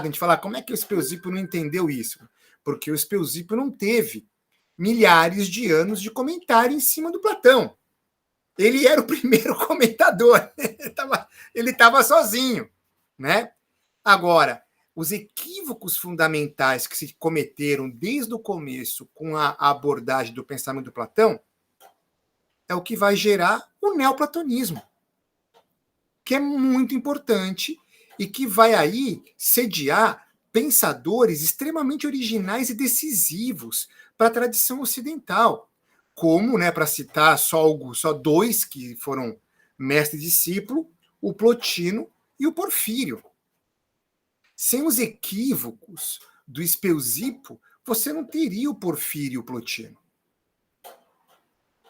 A gente fala, como é que o Speusipo não entendeu isso? Porque o Speusipo não teve milhares de anos de comentário em cima do Platão. Ele era o primeiro comentador. Ele estava sozinho, né? Agora, os equívocos fundamentais que se cometeram desde o começo com a abordagem do pensamento do Platão é o que vai gerar o neoplatonismo, que é muito importante e que vai aí sediar pensadores extremamente originais e decisivos para a tradição ocidental, como, né, para citar só dois que foram mestre e discípulo, o Plotino e o Porfírio. Sem os equívocos do Speusipo, você não teria o Porfírio e o Plotino.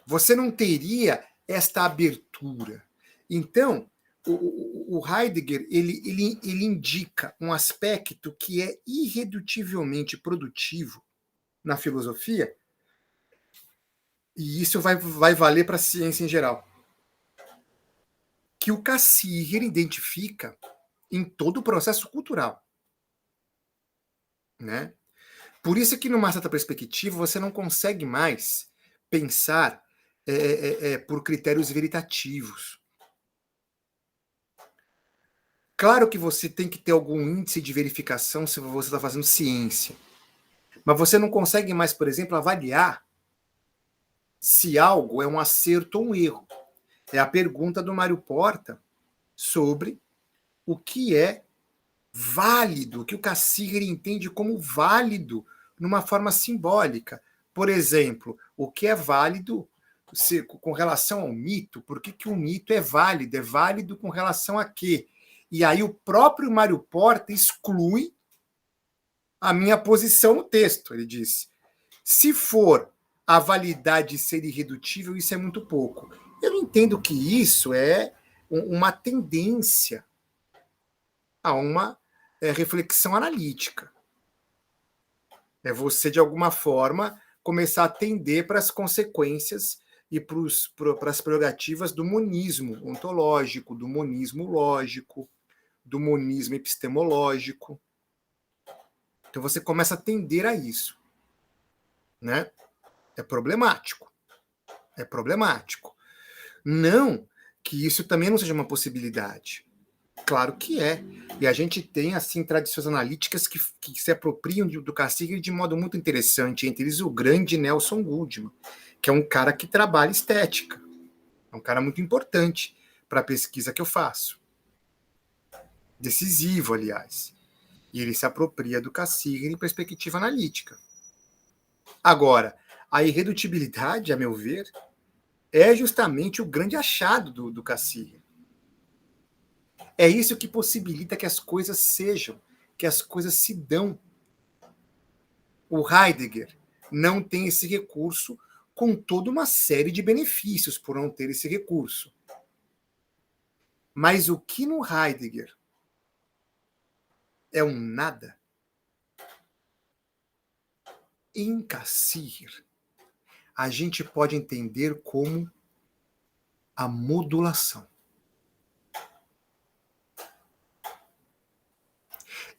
Você não teria esta abertura. Então, o Heidegger ele indica um aspecto que é irredutivelmente produtivo na filosofia, e isso vai valer para a ciência em geral, que o Cassirer identifica em todo o processo cultural, né? Por isso que, numa certa perspectiva, você não consegue mais pensar por critérios veritativos. Claro que você tem que ter algum índice de verificação se você está fazendo ciência, mas você não consegue mais, por exemplo, avaliar se algo é um acerto ou um erro. É a pergunta do Mário Porta sobre o que é válido, o que o Cassirer entende como válido numa forma simbólica. Por exemplo, o que é válido com relação ao mito? Por que o mito é válido? É válido com relação a quê? E aí o próprio Mário Porta exclui a minha posição no texto. Ele diz, se for a validade ser irredutível, isso é muito pouco. Eu entendo que isso é uma tendência a uma reflexão analítica. É você, de alguma forma, começar a atender para as consequências e para as prerrogativas do monismo ontológico, do monismo lógico, do monismo epistemológico. Então você começa a atender a isso, né? É problemático. É problemático. Não que isso também não seja uma possibilidade. Claro que é. E a gente tem, assim, tradições analíticas que se apropriam do Cassirer de modo muito interessante, entre eles o grande Nelson Goodman, que é um cara que trabalha estética. É um cara muito importante para a pesquisa que eu faço. Decisivo, aliás. E ele se apropria do Cassirer em perspectiva analítica. Agora, a irredutibilidade, a meu ver, é justamente o grande achado do Cassirer. É isso que possibilita que as coisas sejam, que as coisas se dão. O Heidegger não tem esse recurso, com toda uma série de benefícios por não ter esse recurso. Mas o que no Heidegger é um nada, em Cassirer a gente pode entender como a modulação.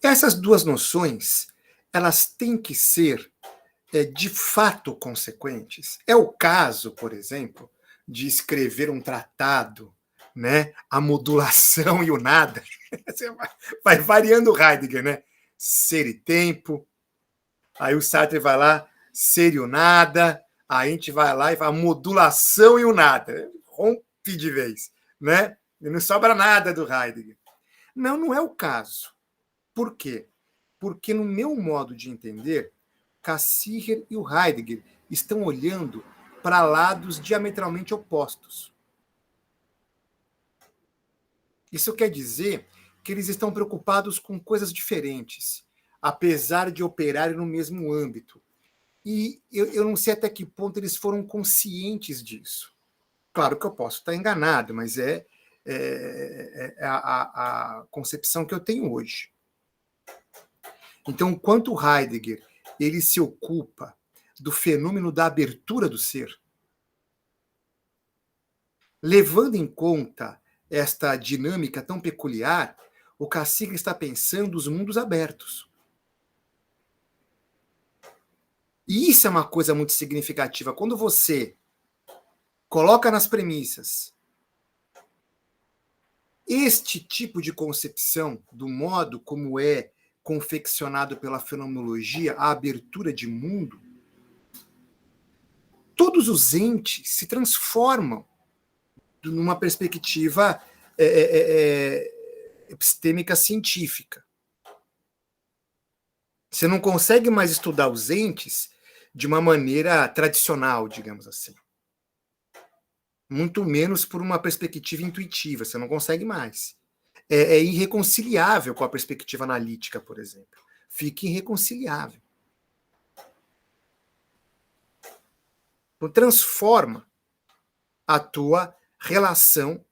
Essas duas noções, elas têm que ser de fato consequentes. É o caso, por exemplo, de escrever um tratado, né? A modulação e o nada. Você vai variando o Heidegger, né? Ser e tempo. Aí o Sartre vai lá, ser e o nada. Aí a gente vai lá e fala modulação e o nada. Rompe de vez, né? E não sobra nada do Heidegger. Não, não é o caso. Por quê? Porque, no meu modo de entender, Cassirer e o Heidegger estão olhando para lados diametralmente opostos. Isso quer dizer que eles estão preocupados com coisas diferentes, apesar de operarem no mesmo âmbito. E eu não sei até que ponto eles foram conscientes disso. Claro que eu posso estar enganado, mas é a concepção que eu tenho hoje. Então, enquanto Heidegger ele se ocupa do fenômeno da abertura do ser, levando em conta esta dinâmica tão peculiar, O Cassirer está pensando os mundos abertos. E isso é uma coisa muito significativa. Quando você coloca nas premissas este tipo de concepção do modo como é confeccionado pela fenomenologia, a abertura de mundo, todos os entes se transformam numa perspectiva epistêmica científica. Você não consegue mais estudar os entes de uma maneira tradicional, digamos assim. Muito menos por uma perspectiva intuitiva, você não consegue mais. É irreconciliável com a perspectiva analítica, por exemplo. Fica irreconciliável. Então, transforma a tua relação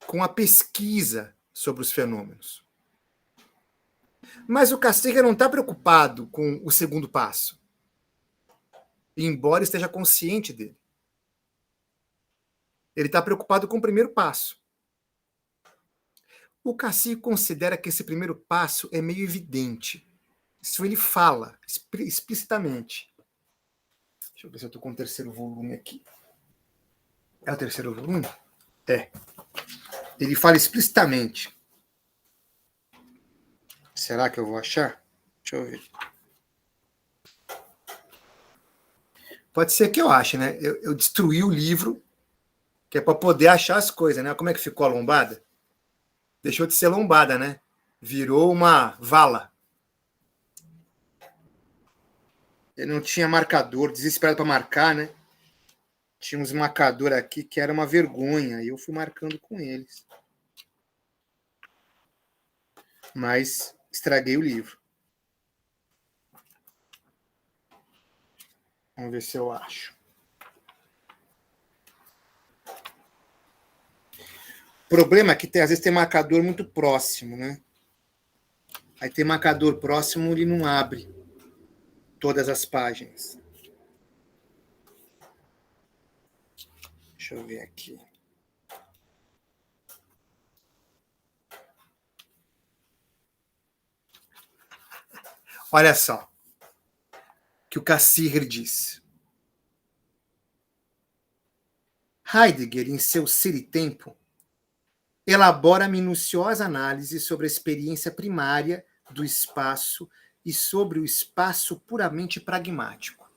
com a pesquisa sobre os fenômenos. Mas o Cassirer não está preocupado com o segundo passo, embora esteja consciente dele. Ele está preocupado com o primeiro passo. O Cassirer considera que esse primeiro passo é meio evidente. Isso ele fala explicitamente. Deixa eu ver se eu estou com o terceiro volume aqui. É o terceiro volume? É. Ele fala explicitamente. Será que eu vou achar? Deixa eu ver. Pode ser que eu ache, né? Eu destruí o livro, que é para poder achar as coisas, né? Como é que ficou a lombada? Deixou de ser lombada, né? Virou uma vala. Eu não tinha marcador, desesperado para marcar, né? Tinha uns marcadores aqui que era uma vergonha, e eu fui marcando com eles. Mas estraguei o livro. Vamos ver se eu acho. O problema é que às vezes tem marcador muito próximo, né? Aí tem marcador próximo, ele não abre todas as páginas. Deixa eu ver aqui. Olha só o que o Cassirer diz. Heidegger, em seu Ser e Tempo, elabora minuciosa análise sobre a experiência primária do espaço e sobre o espaço puramente pragmático.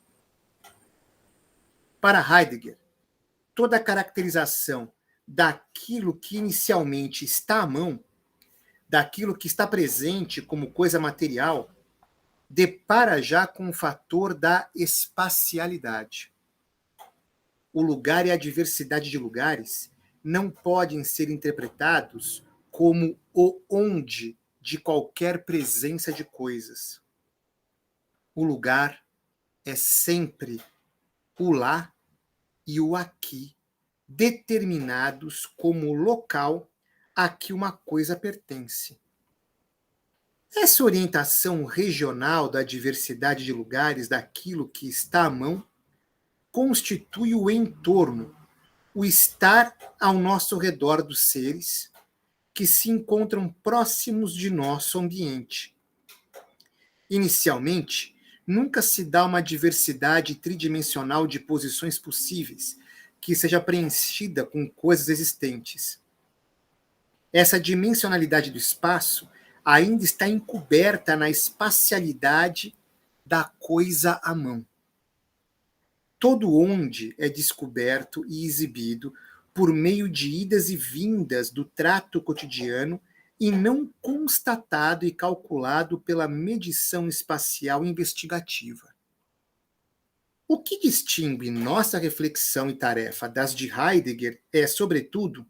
Para Heidegger, toda a caracterização daquilo que inicialmente está à mão, daquilo que está presente como coisa material, depara já com o fator da espacialidade. O lugar e a diversidade de lugares não podem ser interpretados como o onde de qualquer presença de coisas. O lugar é sempre o lá e o aqui, determinados como local a que uma coisa pertence. Essa orientação regional da diversidade de lugares daquilo que está à mão constitui o entorno, o estar ao nosso redor dos seres que se encontram próximos de nosso ambiente. Inicialmente, nunca se dá uma diversidade tridimensional de posições possíveis que seja preenchida com coisas existentes. Essa dimensionalidade do espaço ainda está encoberta na espacialidade da coisa à mão. Todo onde é descoberto e exibido por meio de idas e vindas do trato cotidiano e não constatado e calculado pela medição espacial investigativa. O que distingue nossa reflexão e tarefa das de Heidegger é, sobretudo,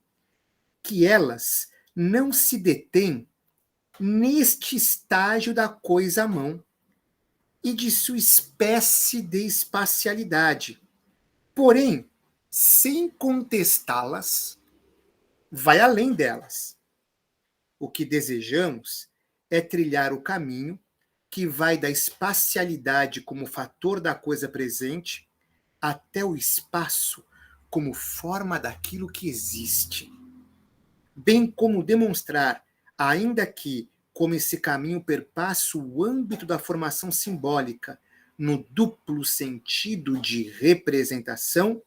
que elas não se detêm neste estágio da coisa à mão e de sua espécie de espacialidade. Porém, sem contestá-las, vai além delas. O que desejamos é trilhar o caminho que vai da espacialidade como fator da coisa presente até o espaço como forma daquilo que existe, bem como demonstrar ainda que, como esse caminho perpassa o âmbito da formação simbólica no duplo sentido de representação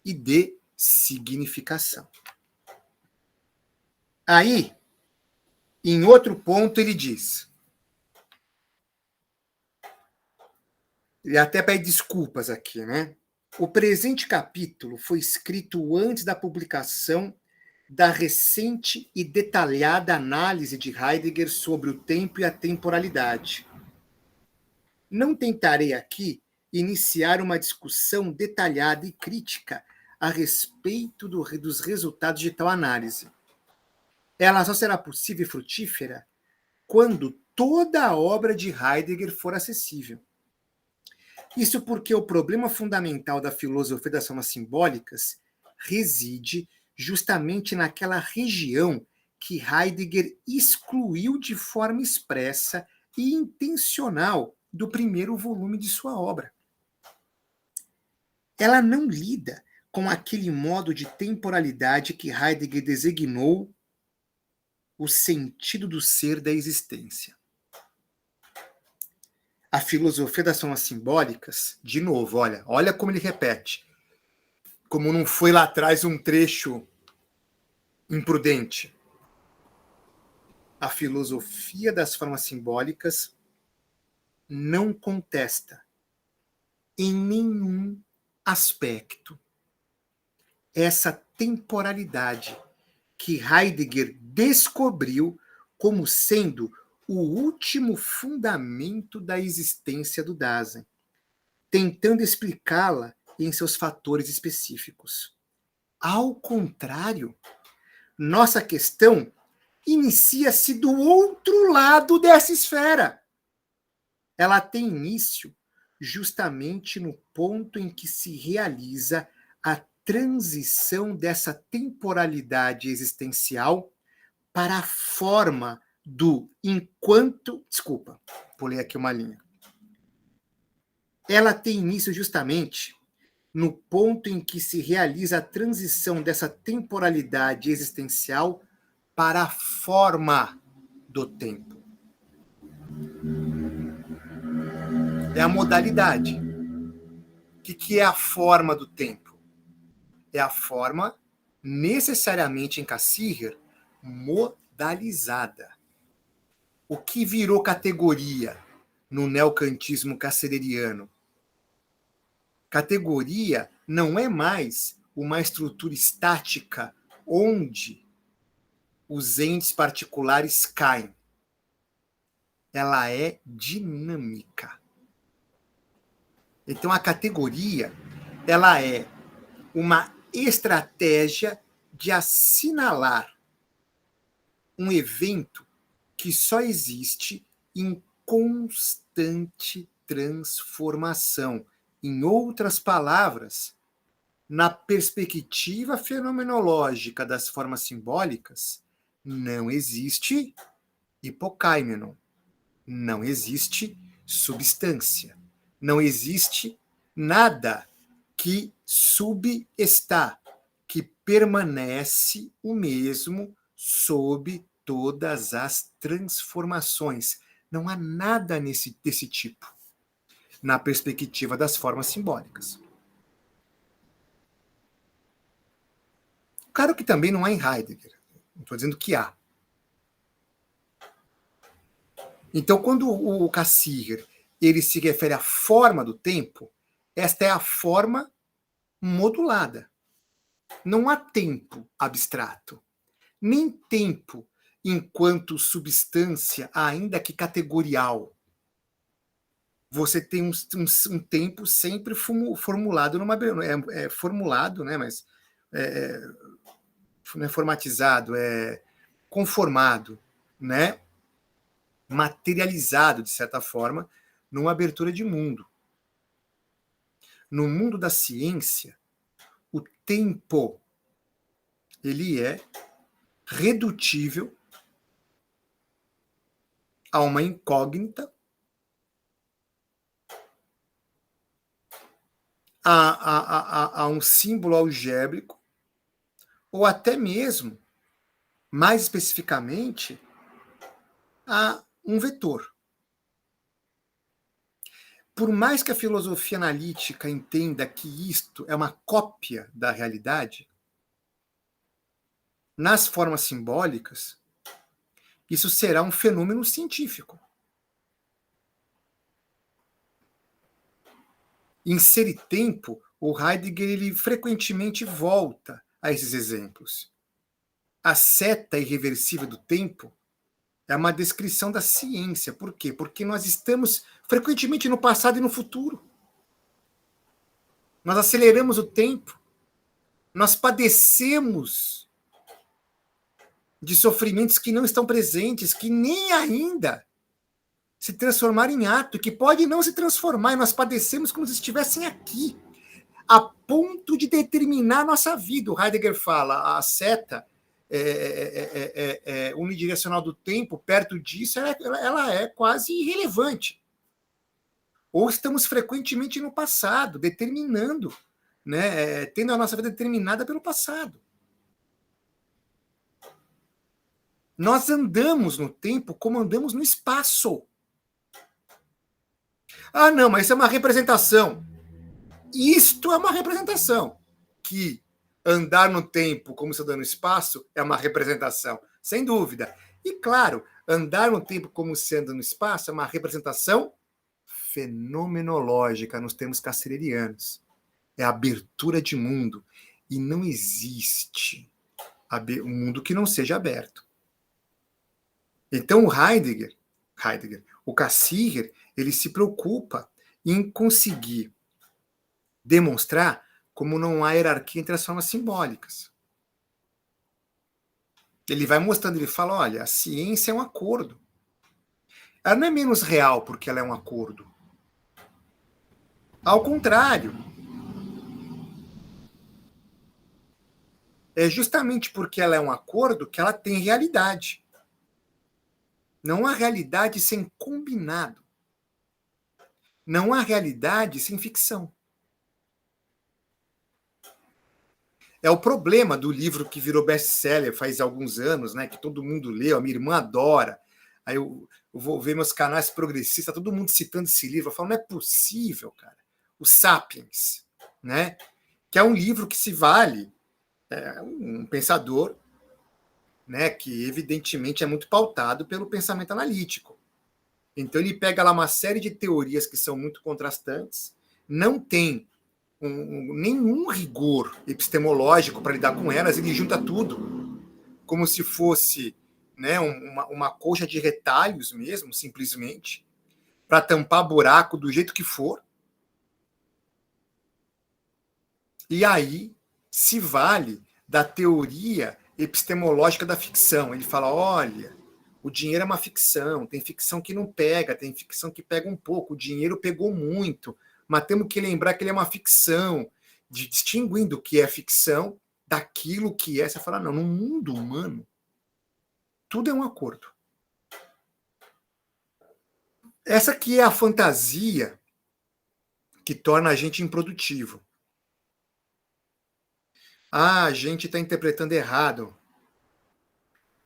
e de significação. Aí, em outro ponto, ele diz, ele até pede desculpas aqui, né? O presente capítulo foi escrito antes da publicação da recente e detalhada análise de Heidegger sobre o tempo e a temporalidade. Não tentarei aqui iniciar uma discussão detalhada e crítica a respeito dos resultados de tal análise. Ela só será possível e frutífera quando toda a obra de Heidegger for acessível. Isso porque o problema fundamental da filosofia das formas simbólicas reside justamente naquela região que Heidegger excluiu de forma expressa e intencional do primeiro volume de sua obra. Ela não lida com aquele modo de temporalidade que Heidegger designou o sentido do ser da existência. A filosofia das formas simbólicas, de novo, olha como ele repete, como não foi lá atrás um trecho imprudente. A filosofia das formas simbólicas não contesta em nenhum aspecto essa temporalidade que Heidegger descobriu como sendo o último fundamento da existência do Dasein, tentando explicá-la em seus fatores específicos. Ao contrário, nossa questão inicia-se do outro lado dessa esfera. Ela tem início justamente no ponto em que se realiza a transição dessa temporalidade existencial para a forma do enquanto... Desculpa, pulei aqui uma linha. Ela tem início justamente no ponto em que se realiza a transição dessa temporalidade existencial para a forma do tempo. É a modalidade. O que é a forma do tempo? É a forma, necessariamente em Cassirer, modalizada. O que virou categoria no neocantismo cassireriano? Categoria não é mais uma estrutura estática onde os entes particulares caem. Ela é dinâmica. Então, a categoria, ela é uma estratégia de assinalar um evento que só existe em constante transformação. Em outras palavras, na perspectiva fenomenológica das formas simbólicas, não existe hipokaimenon, não existe substância, não existe nada que subestá, que permanece o mesmo sob todas as transformações. Não há nada desse tipo na perspectiva das formas simbólicas. Claro que também não há em Heidegger. Não estou dizendo que há. Então, quando o Cassirer ele se refere à forma do tempo, esta é a forma modulada. Não há tempo abstrato, nem tempo enquanto substância, ainda que categorial. Você tem um tempo sempre formulado numa... É formulado, né, mas não é formatizado, é conformado, né, materializado, de certa forma, numa abertura de mundo. No mundo da ciência, o tempo ele é redutível a uma incógnita, a um símbolo algébrico, ou até mesmo, mais especificamente, a um vetor. Por mais que a filosofia analítica entenda que isto é uma cópia da realidade, nas formas simbólicas, isso será um fenômeno científico. Em Ser e Tempo, o Heidegger ele frequentemente volta a esses exemplos. A seta irreversível do tempo é uma descrição da ciência. Por quê? Porque nós estamos frequentemente no passado e no futuro. Nós aceleramos o tempo. Nós padecemos de sofrimentos que não estão presentes, que nem ainda se transformaram em ato, que pode não se transformar, e nós padecemos como se estivessem aqui, a ponto de determinar a nossa vida. O Heidegger fala, a seta unidirecional do tempo, perto disso, ela é quase irrelevante. Ou estamos frequentemente no passado, determinando, né, tendo a nossa vida determinada pelo passado. Nós andamos no tempo como andamos no espaço. Ah, não, mas isso é uma representação. Isto é uma representação. Que andar no tempo como se andando no espaço é uma representação, sem dúvida. E, claro, andar no tempo como se anda no espaço é uma representação fenomenológica nos termos cassererianos. É a abertura de mundo. E não existe um mundo que não seja aberto. Então, o Heidegger, o Cassirer, ele se preocupa em conseguir demonstrar como não há hierarquia entre as formas simbólicas. Ele vai mostrando, ele fala, olha, a ciência é um acordo. Ela não é menos real porque ela é um acordo. Ao contrário. É justamente porque ela é um acordo que ela tem realidade. Não há realidade sem combinado. Não há realidade sem ficção. É o problema do livro que virou best-seller faz alguns anos, né, que todo mundo lê, a minha irmã adora. Aí eu vou ver meus canais progressistas, todo mundo citando esse livro. Eu falo, não é possível, cara. O Sapiens, né, que é um livro que se vale, um pensador, né, que evidentemente é muito pautado pelo pensamento analítico. Então ele pega lá uma série de teorias que são muito contrastantes, não tem nenhum rigor epistemológico para lidar com elas, ele junta tudo como se fosse, né, uma colcha de retalhos mesmo, simplesmente, para tampar buraco do jeito que for. E aí se vale da teoria epistemológica da ficção. Ele fala, olha, o dinheiro é uma ficção, tem ficção que não pega, tem ficção que pega um pouco, o dinheiro pegou muito, mas temos que lembrar que ele é uma ficção, distinguindo o que é ficção daquilo que é. Você fala, não, no mundo humano, tudo é um acordo. Essa aqui é a fantasia que torna a gente improdutivo. Ah, a gente está interpretando errado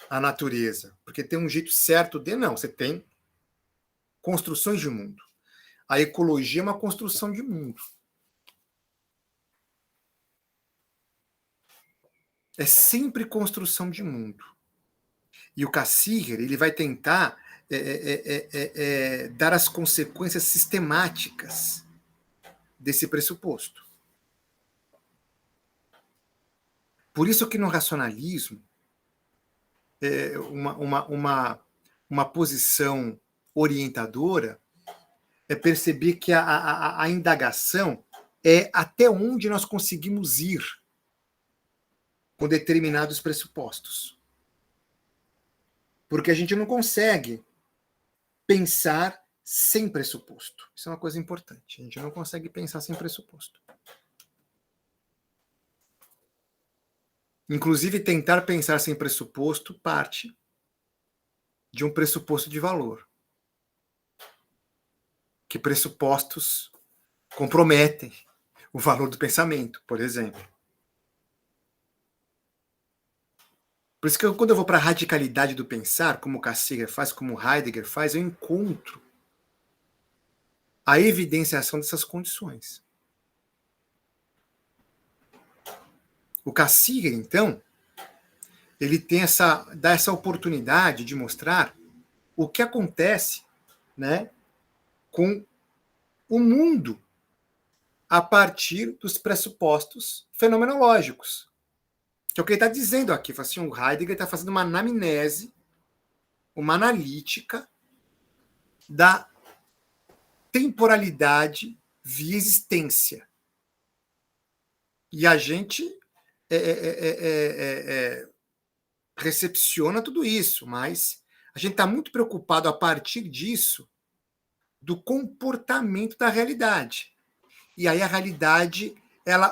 a natureza, porque tem um jeito certo de... Não, você tem construções de mundo. A ecologia é uma construção de mundo. É sempre construção de mundo. E o Cassirer, ele vai tentar dar as consequências sistemáticas desse pressuposto. Por isso que no racionalismo, uma posição orientadora é perceber que a indagação é até onde nós conseguimos ir com determinados pressupostos. Porque a gente não consegue pensar sem pressuposto. Isso é uma coisa importante. A gente não consegue pensar sem pressuposto. Inclusive, tentar pensar sem pressuposto parte de um pressuposto de valor. Que pressupostos comprometem o valor do pensamento, por exemplo. Por isso que quando eu vou para a radicalidade do pensar, como Cassirer faz, como Heidegger faz, eu encontro a evidenciação dessas condições. O Cassirer, então, ele tem dá essa oportunidade de mostrar o que acontece, né, com o mundo a partir dos pressupostos fenomenológicos. Que é o que ele está dizendo aqui. Assim, o Heidegger está fazendo uma anamnese, uma analítica da temporalidade via existência. E a gente recepciona tudo isso, mas a gente está muito preocupado a partir disso do comportamento da realidade. E aí a realidade,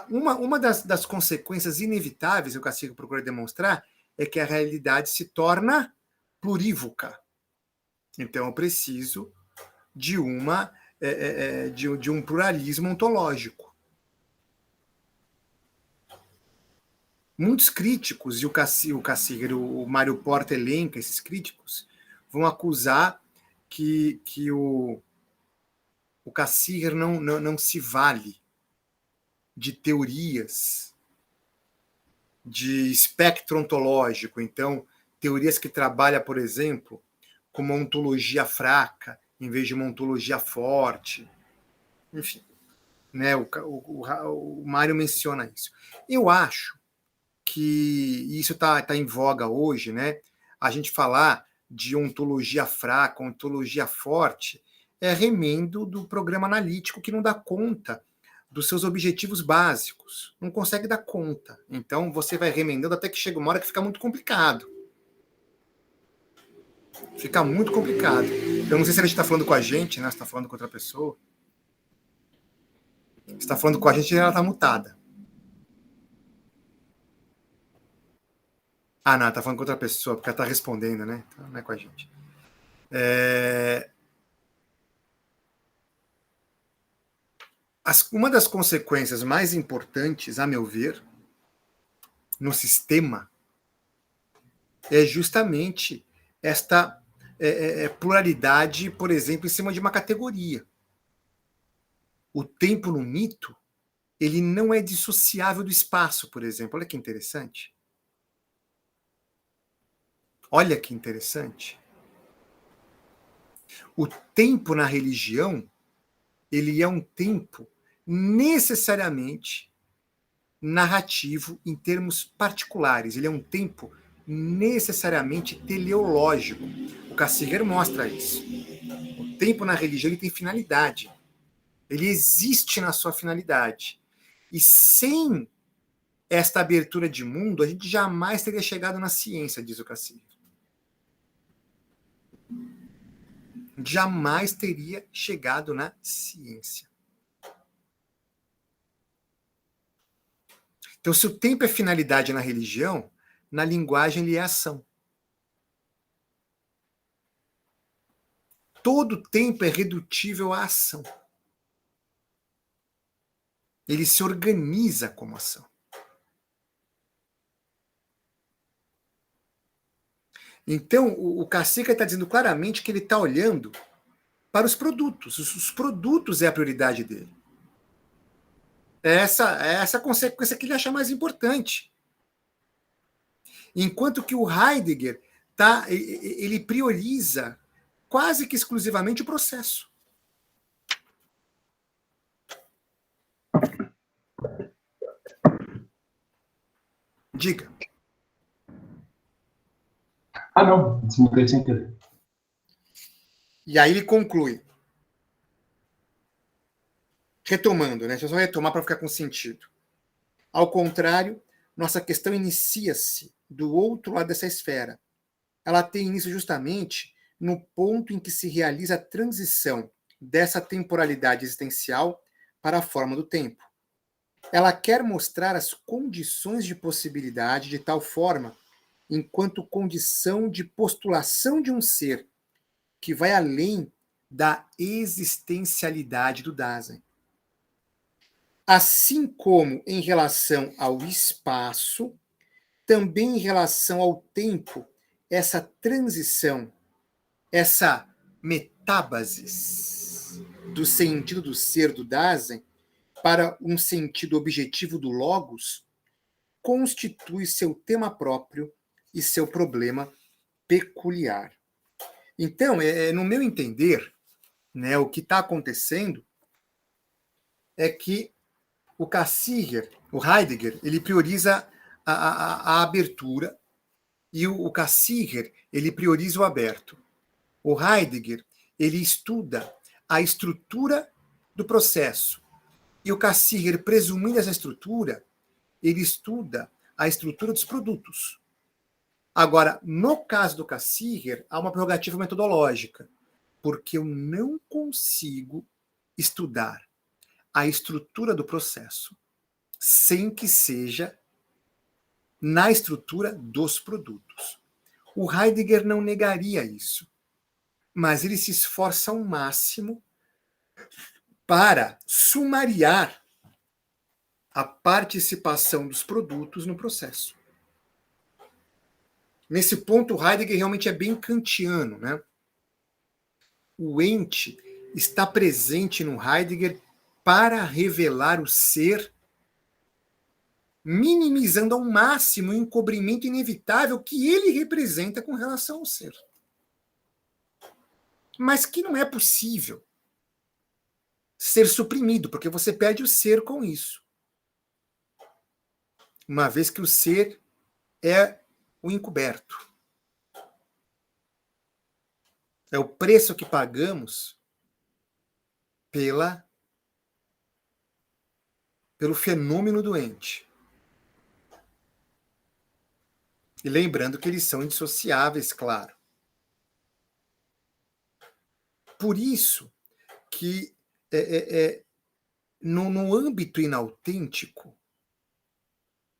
uma das consequências inevitáveis, eu consigo procurar demonstrar, é que a realidade se torna plurívoca. Então eu preciso de um pluralismo ontológico. Muitos críticos, e o Cassirer, o Mário Porta elenca esses críticos, vão acusar que o Cassirer não se vale de teorias de espectro ontológico. Então, teorias que trabalham, por exemplo, com uma ontologia fraca, em vez de uma ontologia forte. Enfim, né, o Mário menciona isso. Eu acho que isso está em voga hoje, né? A gente falar de ontologia fraca, ontologia forte, é remendo do programa analítico que não dá conta dos seus objetivos básicos. Não consegue dar conta. Então, você vai remendando até que chega uma hora que fica muito complicado. Fica muito complicado. Eu não sei se ele está falando com a gente, né? Se está falando com outra pessoa. Se está falando com a gente, ela está mutada. Ah, não, está falando com outra pessoa, porque ela está respondendo, né? Então, não é com a gente. Uma das consequências mais importantes, a meu ver, no sistema, é justamente esta pluralidade, por exemplo, em cima de uma categoria. O tempo no mito, ele não é dissociável do espaço, por exemplo. Olha que interessante. Olha que interessante. O tempo na religião, ele é um tempo necessariamente narrativo em termos particulares. Ele é um tempo necessariamente teleológico. O Cassirer mostra isso. O tempo na religião ele tem finalidade. Ele existe na sua finalidade. E sem esta abertura de mundo, a gente jamais teria chegado na ciência, diz o Cassirer. Jamais teria chegado na ciência. Então, se o tempo é finalidade na religião, na linguagem ele é ação. Todo tempo é redutível à ação. Ele se organiza como ação. Então, o Cassirer está dizendo claramente que ele está olhando para os produtos. Os produtos é a prioridade dele. É essa consequência que ele acha mais importante. Enquanto que o Heidegger ele prioriza quase que exclusivamente o processo. Diga. Ah, não. Desmutei sem querer. E aí ele conclui. Retomando, né? Deixa eu só retomar para ficar com sentido. Ao contrário, nossa questão inicia-se do outro lado dessa esfera. Ela tem início justamente no ponto em que se realiza a transição dessa temporalidade existencial para a forma do tempo. Ela quer mostrar as condições de possibilidade de tal forma, enquanto condição de postulação de um ser que vai além da existencialidade do Dasein. Assim como em relação ao espaço, também em relação ao tempo, essa transição, essa metábasis do sentido do ser do Dasein para um sentido objetivo do logos constitui seu tema próprio e seu problema peculiar. Então, no meu entender, né, o que está acontecendo é que o Cassirer, o Heidegger, ele prioriza a abertura e o Cassirer, ele prioriza o aberto. O Heidegger, ele estuda a estrutura do processo. E o Cassirer, presumindo essa estrutura, ele estuda a estrutura dos produtos. Agora, no caso do Cassirer, há uma prerrogativa metodológica, porque eu não consigo estudar a estrutura do processo sem que seja na estrutura dos produtos. O Heidegger não negaria isso, mas ele se esforça ao máximo para sumariar a participação dos produtos no processo. Nesse ponto, o Heidegger realmente é bem kantiano, né? O ente está presente no Heidegger para revelar o ser, minimizando ao máximo o encobrimento inevitável que ele representa com relação ao ser. Mas que não é possível ser suprimido, porque você perde o ser com isso. Uma vez que o ser é o encoberto. É o preço que pagamos pelo fenômeno doente. E lembrando que eles são indissociáveis, claro. Por isso que no âmbito inautêntico,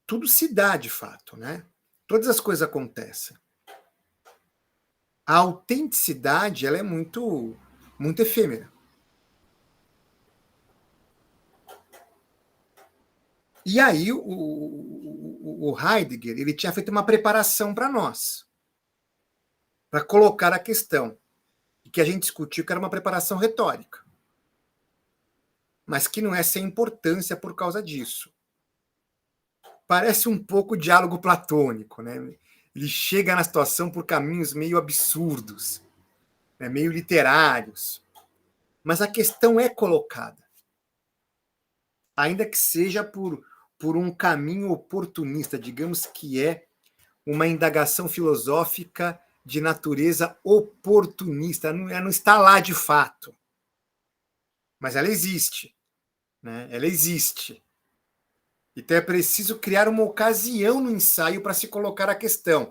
tudo se dá de fato, né? Todas as coisas acontecem. A autenticidade, ela é muito, muito efêmera. E aí o Heidegger, ele tinha feito uma preparação para nós, para colocar a questão, e que a gente discutiu que era uma preparação retórica, mas que não é sem importância por causa disso. Parece um pouco diálogo platônico, né? Ele chega na situação por caminhos meio absurdos, né? Meio literários, mas a questão é colocada, ainda que seja por um caminho oportunista, digamos que é uma indagação filosófica de natureza oportunista, não está lá de fato, mas ela existe, né? Ela existe. Então é preciso criar uma ocasião no ensaio para se colocar a questão.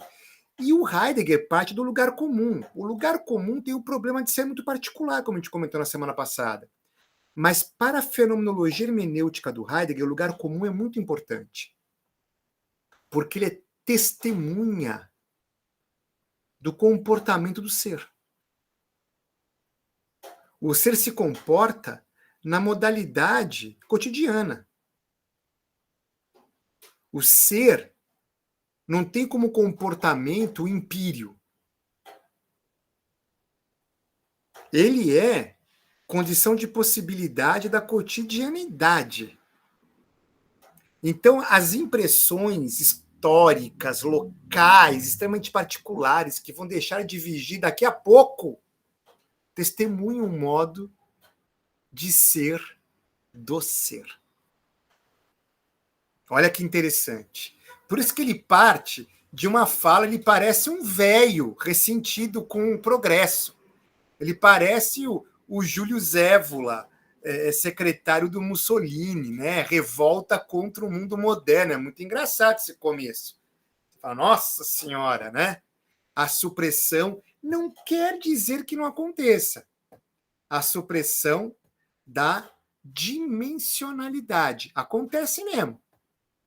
E o Heidegger parte do lugar comum. O lugar comum tem o problema de ser muito particular, como a gente comentou na semana passada. Mas para a fenomenologia hermenêutica do Heidegger, o lugar comum é muito importante. Porque ele é testemunha do comportamento do ser. O ser se comporta na modalidade cotidiana. O ser não tem como comportamento o empírio. Ele é condição de possibilidade da cotidianidade. Então, as impressões históricas, locais, extremamente particulares, que vão deixar de vigir daqui a pouco, testemunham um modo de ser do ser. Olha que interessante. Por isso que ele parte de uma fala, ele parece um velho ressentido com o progresso. Ele parece o Júlio Zévola, secretário do Mussolini, né? Revolta contra o mundo moderno. É muito engraçado esse começo. Você fala, nossa senhora, né? A supressão não quer dizer que não aconteça. A supressão da dimensionalidade. Acontece mesmo.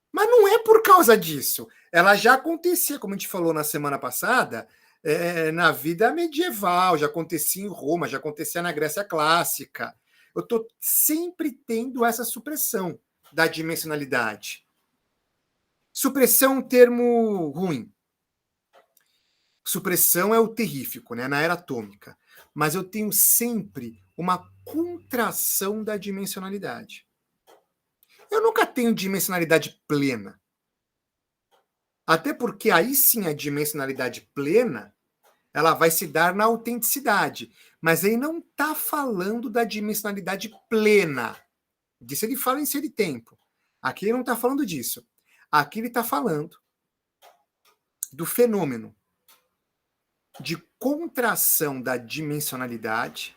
Mas não é por causa disso. Ela já acontecia, como a gente falou na semana passada, na vida medieval, já acontecia em Roma, já acontecia na Grécia clássica. Eu estou sempre tendo essa supressão da dimensionalidade. Supressão é um termo ruim. Supressão é o terrífico, né? Na era atômica. Mas eu tenho sempre uma contração da dimensionalidade. Eu nunca tenho dimensionalidade plena. Até porque aí sim a dimensionalidade plena ela vai se dar na autenticidade. Mas aí não está falando da dimensionalidade plena. Disso ele fala em ser e tempo. Aqui ele não está falando disso. Aqui ele está falando do fenômeno de contração da dimensionalidade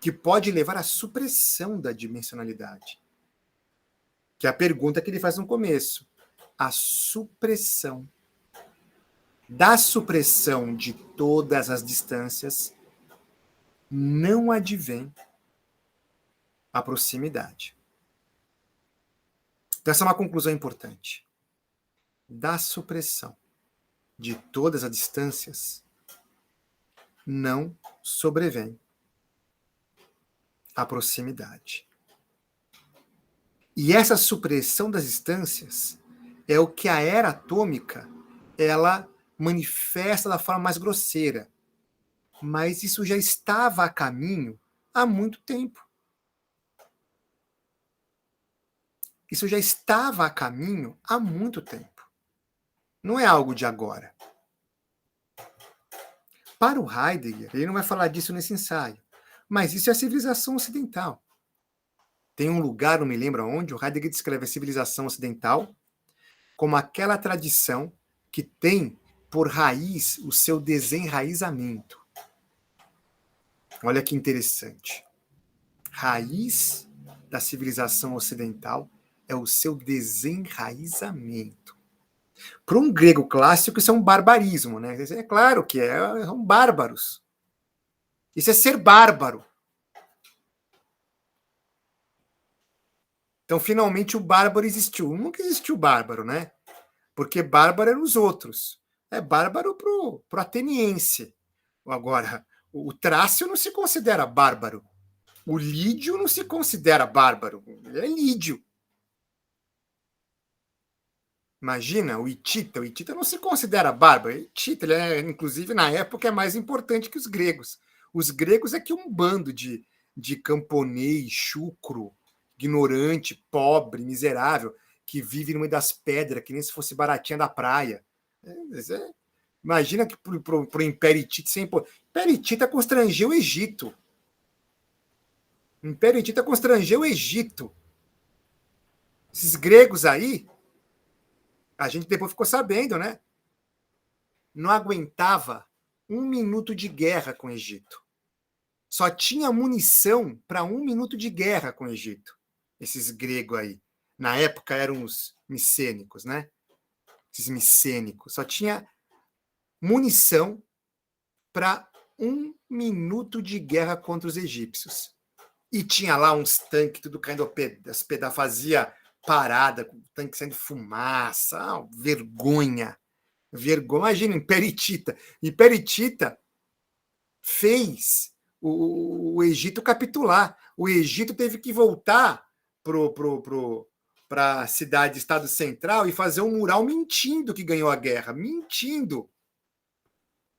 que pode levar à supressão da dimensionalidade. Que é a pergunta que ele faz no começo. A supressão. Da supressão de todas as distâncias não advém a proximidade. Então, essa é uma conclusão importante. Da supressão de todas as distâncias não sobrevém a proximidade. E essa supressão das distâncias é o que a era atômica ela manifesta da forma mais grosseira. Mas isso já estava a caminho há muito tempo. Isso já estava a caminho há muito tempo. Não é algo de agora. Para o Heidegger, ele não vai falar disso nesse ensaio, mas isso é a civilização ocidental. Tem um lugar, não me lembro onde, o Heidegger descreve a civilização ocidental como aquela tradição que tem por raiz o seu desenraizamento. Olha que interessante. Raiz da civilização ocidental é o seu desenraizamento. Para um grego clássico, isso é um barbarismo, né? É claro que são bárbaros. Isso é ser bárbaro. Então, finalmente, o bárbaro existiu. Nunca existiu bárbaro, né? Porque bárbaro eram os outros. É bárbaro pro ateniense. Agora, o Trácio não se considera bárbaro. O Lídio não se considera bárbaro. Ele é Lídio. Imagina, o Hitita não se considera bárbaro. Hitita, ele é, inclusive, na época, é mais importante que os gregos. Os gregos é que um bando de camponês, chucro, ignorante, pobre, miserável, que vive no meio das pedras, que nem se fosse baratinha da praia. Imagina que pro Império Hitita, Império Hitita constrangeu o Egito. O Império Hitita constrangeu o Egito. Esses gregos aí, a gente depois ficou sabendo, né? Não aguentava 1 minuto de guerra com o Egito. Só tinha munição para 1 minuto de guerra com o Egito. Esses gregos aí. Na época eram os micênicos, né? Esses micênicos. Só tinha munição para 1 minuto de guerra contra os egípcios. E tinha lá uns tanques, tudo caindo aos pedaços, fazia parada, com o tanque saindo fumaça, vergonha. Imagina, Império Hitita. Império Hitita fez o Egito capitular. O Egito teve que voltar para a cidade-estado central e fazer um mural mentindo que ganhou a guerra. Mentindo.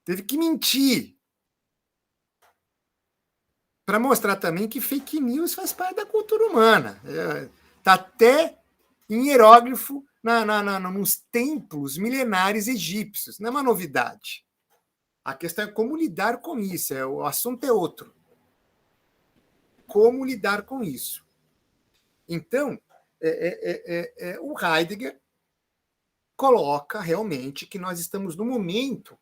Teve que mentir. Para mostrar também que fake news faz parte da cultura humana. Está até em hieróglifo nos templos milenares egípcios. Não é uma novidade. A questão é como lidar com isso. O assunto é outro. Como lidar com isso? Então, o Heidegger coloca realmente que nós estamos no momento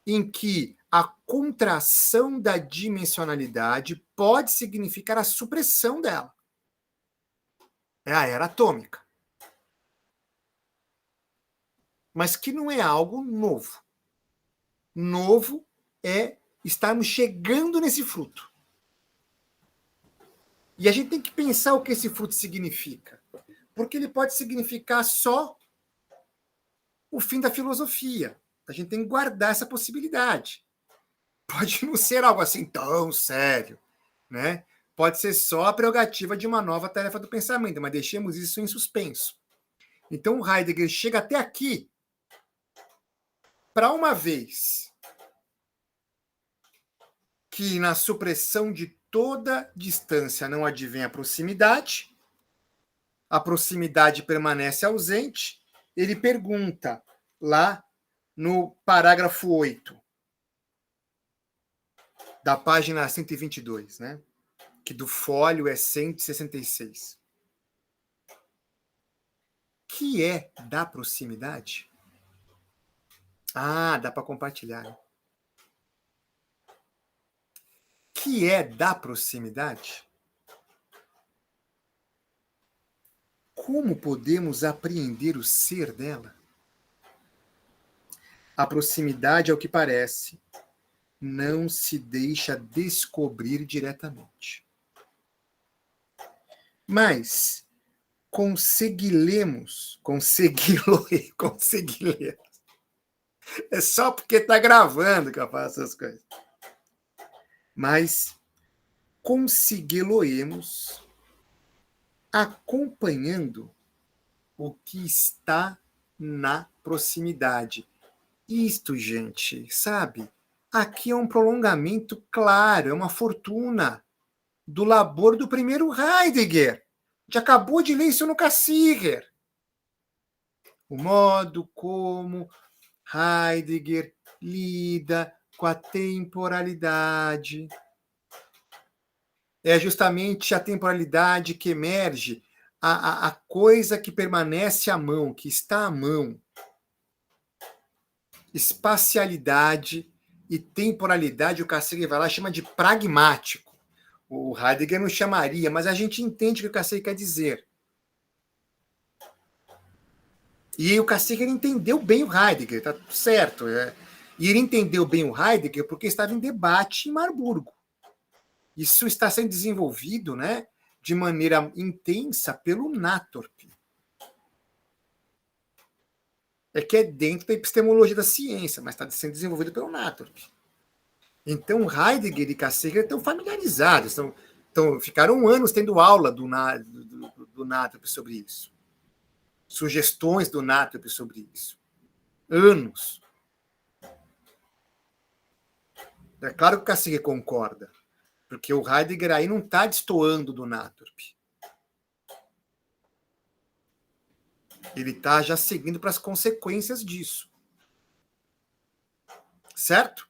em que a contração da dimensionalidade pode significar a supressão dela. É a era atômica. Mas que não é algo novo. Novo é estarmos chegando nesse fruto. E a gente tem que pensar o que esse fruto significa. Porque ele pode significar só o fim da filosofia. A gente tem que guardar essa possibilidade. Pode não ser algo assim tão sério, né? pode ser só a prerrogativa de uma nova tarefa do pensamento, mas deixemos isso em suspenso. Então, o Heidegger chega até aqui para uma vez que na supressão de toda distância não advém a proximidade permanece ausente, ele pergunta lá no parágrafo 8 da página 122, né? Que do fólio é 166. Que é da proximidade? Ah, dá para compartilhar. Que é da proximidade? Como podemos apreender o ser dela? A proximidade, ao que parece, não se deixa descobrir diretamente. Mas conseguiremos. É só porque está gravando que eu faço essas coisas. Mas consegui-lo-emos acompanhando o que está na proximidade. Isto, gente, sabe? Aqui é um prolongamento claro, é uma fortuna do labor do primeiro Heidegger. A gente acabou de ler isso no Cassirer. O modo como Heidegger lida com a temporalidade. É justamente a temporalidade que emerge, a coisa que permanece à mão, que está à mão. Espacialidade e temporalidade, o Cassirer vai lá e chama de pragmático. O Heidegger não chamaria, mas a gente entende o que o Cassirer quer dizer. E o Cassirer entendeu bem o Heidegger, tá certo. E ele entendeu bem o Heidegger porque estava em debate em Marburgo. Isso está sendo desenvolvido, né, de maneira intensa pelo Nathorp. É que é dentro da epistemologia da ciência, mas está sendo desenvolvido pelo Nathorp. Então, Heidegger e Cassirer estão familiarizados, ficaram anos tendo aula do Nathorp sobre isso. Sugestões do Nathorp sobre isso. Anos. É claro que o Cassirer concorda, porque o Heidegger aí não está destoando do Nathorp. Ele está já seguindo para as consequências disso. Certo?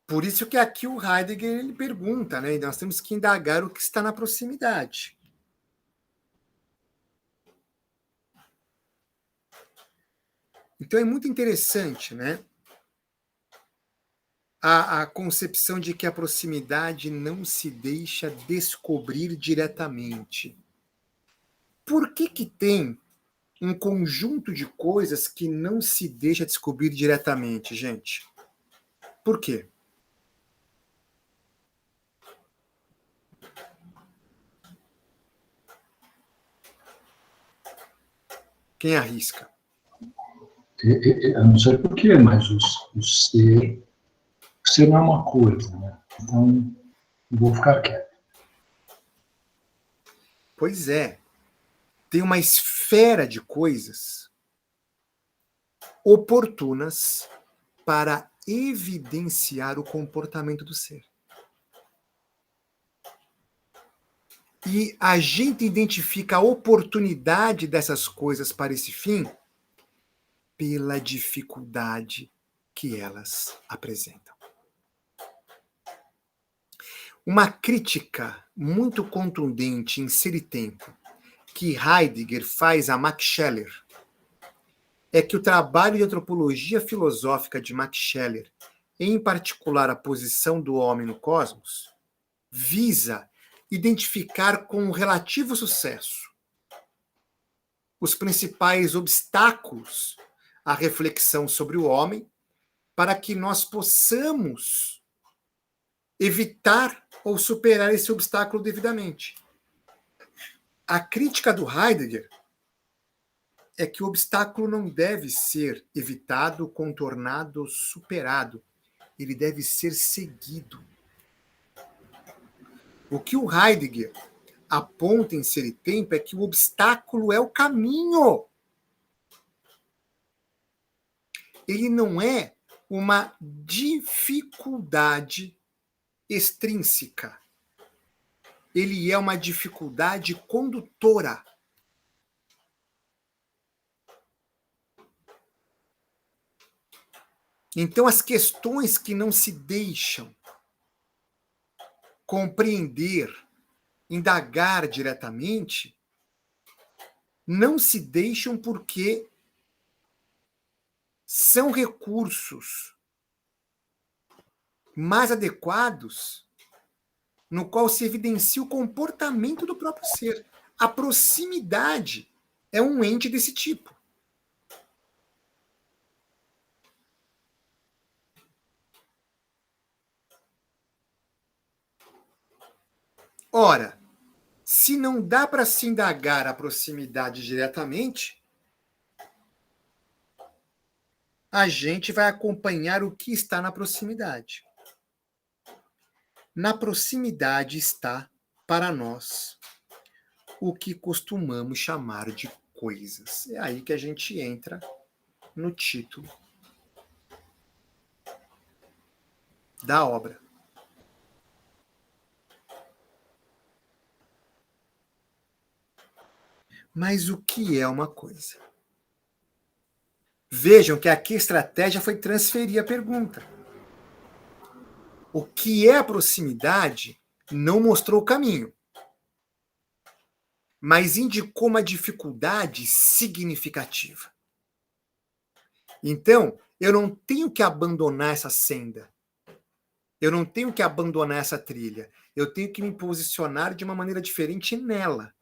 Por isso que aqui o Heidegger ele pergunta, né? Nós temos que indagar o que está na proximidade. Então é muito interessante, né? A concepção de que a proximidade não se deixa descobrir diretamente. Por que tem um conjunto de coisas que não se deixa descobrir diretamente, gente? Por quê? Quem arrisca? Eu não sei porquê, mas o ser não é uma coisa, né? Então, vou ficar quieto. Pois é. Tem uma esfera de coisas oportunas para evidenciar o comportamento do ser. E a gente identifica a oportunidade dessas coisas para esse fim pela dificuldade que elas apresentam. Uma crítica muito contundente em Ser e Tempo que Heidegger faz a Max Scheler é que o trabalho de antropologia filosófica de Max Scheler, em particular a posição do homem no cosmos, visa identificar com relativo sucesso os principais obstáculos à reflexão sobre o homem para que nós possamos evitar ou superar esse obstáculo devidamente. A crítica do Heidegger é que o obstáculo não deve ser evitado, contornado, superado. Ele deve ser seguido. O que o Heidegger aponta em Ser e Tempo é que o obstáculo é o caminho. Ele não é uma dificuldade extrínseca. Ele é uma dificuldade condutora. Então, as questões que não se deixam compreender, indagar diretamente, não se deixam porque são recursos mais adequados no qual se evidencia o comportamento do próprio ser. A proximidade é um ente desse tipo. Ora, se não dá para se indagar a proximidade diretamente, a gente vai acompanhar o que está na proximidade. Na proximidade está, para nós, o que costumamos chamar de coisas. É aí que a gente entra no título da obra. Mas o que é uma coisa? Vejam que aqui a estratégia foi transferir a pergunta. O que é a proximidade não mostrou o caminho, mas indicou uma dificuldade significativa. Então, eu não tenho que abandonar essa senda. Eu não tenho que abandonar essa trilha. Eu tenho que me posicionar de uma maneira diferente nela.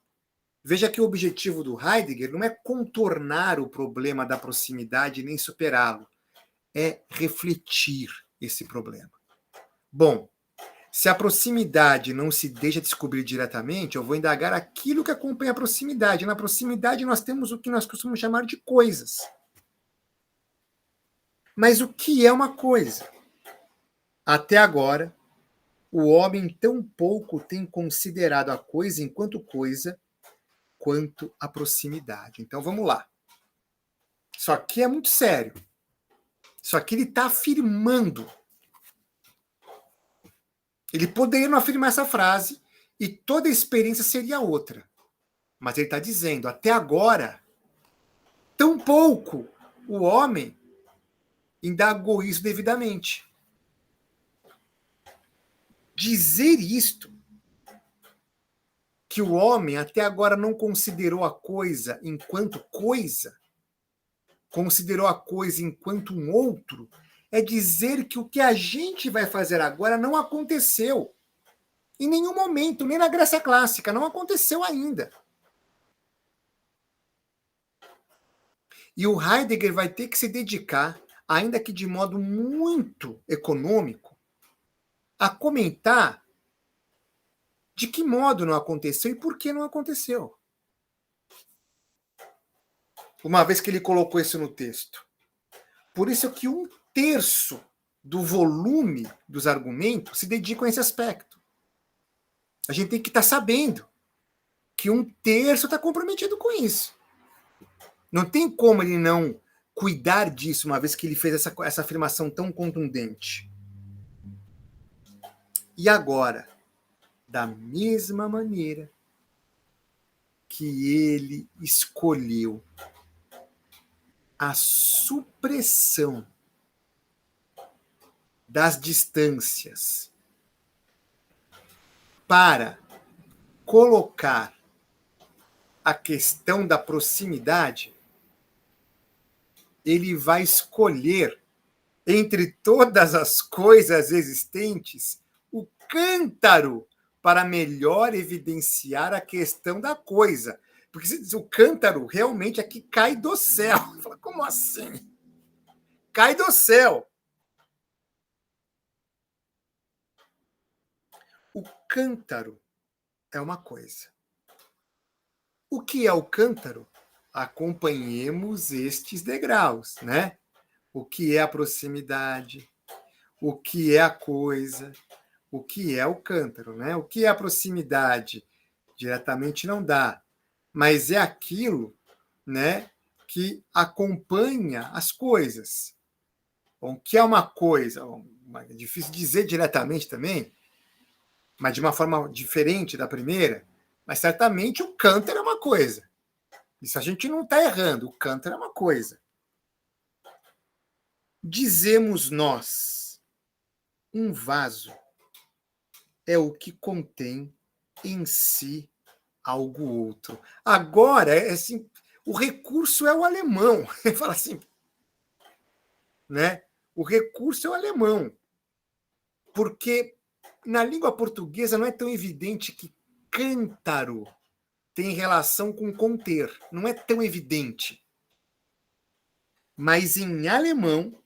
Veja que o objetivo do Heidegger não é contornar o problema da proximidade nem superá-lo. É refletir esse problema. Bom, se a proximidade não se deixa descobrir diretamente, eu vou indagar aquilo que acompanha a proximidade. Na proximidade nós temos o que nós costumamos chamar de coisas. Mas o que é uma coisa? Até agora, o homem tão pouco tem considerado a coisa enquanto coisa, quanto a proximidade. Então vamos lá. Isso aqui é muito sério. Isso aqui ele está afirmando. Ele poderia não afirmar essa frase e toda a experiência seria outra. Mas ele está dizendo, até agora, tão pouco o homem indagou isso devidamente. Dizer isto, que o homem até agora não considerou a coisa enquanto coisa, considerou a coisa enquanto um outro, é dizer que o que a gente vai fazer agora não aconteceu. Em nenhum momento, nem na Grécia Clássica, não aconteceu ainda. E o Heidegger vai ter que se dedicar, ainda que de modo muito econômico, a comentar de que modo não aconteceu e por que não aconteceu. Uma vez que ele colocou isso no texto. Por isso que 1/3 do volume dos argumentos se dedicam a esse aspecto. A gente tem que estar sabendo que 1/3 está comprometido com isso. Não tem como ele não cuidar disso, uma vez que ele fez essa afirmação tão contundente. E agora, da mesma maneira que ele escolheu a supressão das distâncias para colocar a questão da proximidade, ele vai escolher, entre todas as coisas existentes, o cântaro para melhor evidenciar a questão da coisa. Porque se diz, o cântaro realmente aqui cai do céu. Fala, como assim? Cai do céu. O cântaro é uma coisa. O que é o cântaro? Acompanhemos estes degraus, né? O que é a proximidade? O que é a coisa? o que é o cântaro, né? O que é a proximidade? Diretamente não dá, mas é aquilo, né, que acompanha as coisas. Bom, o que é uma coisa? É difícil dizer diretamente também, mas de uma forma diferente da primeira, mas certamente o cântaro é uma coisa. Isso a gente não está errando, o cântaro é uma coisa. Dizemos nós, um vaso é o que contém em si algo outro. Agora, assim, o recurso é o alemão. Ele fala assim, né? O recurso é o alemão. Porque na língua portuguesa não é tão evidente que cântaro tem relação com conter. Não é tão evidente. Mas em alemão,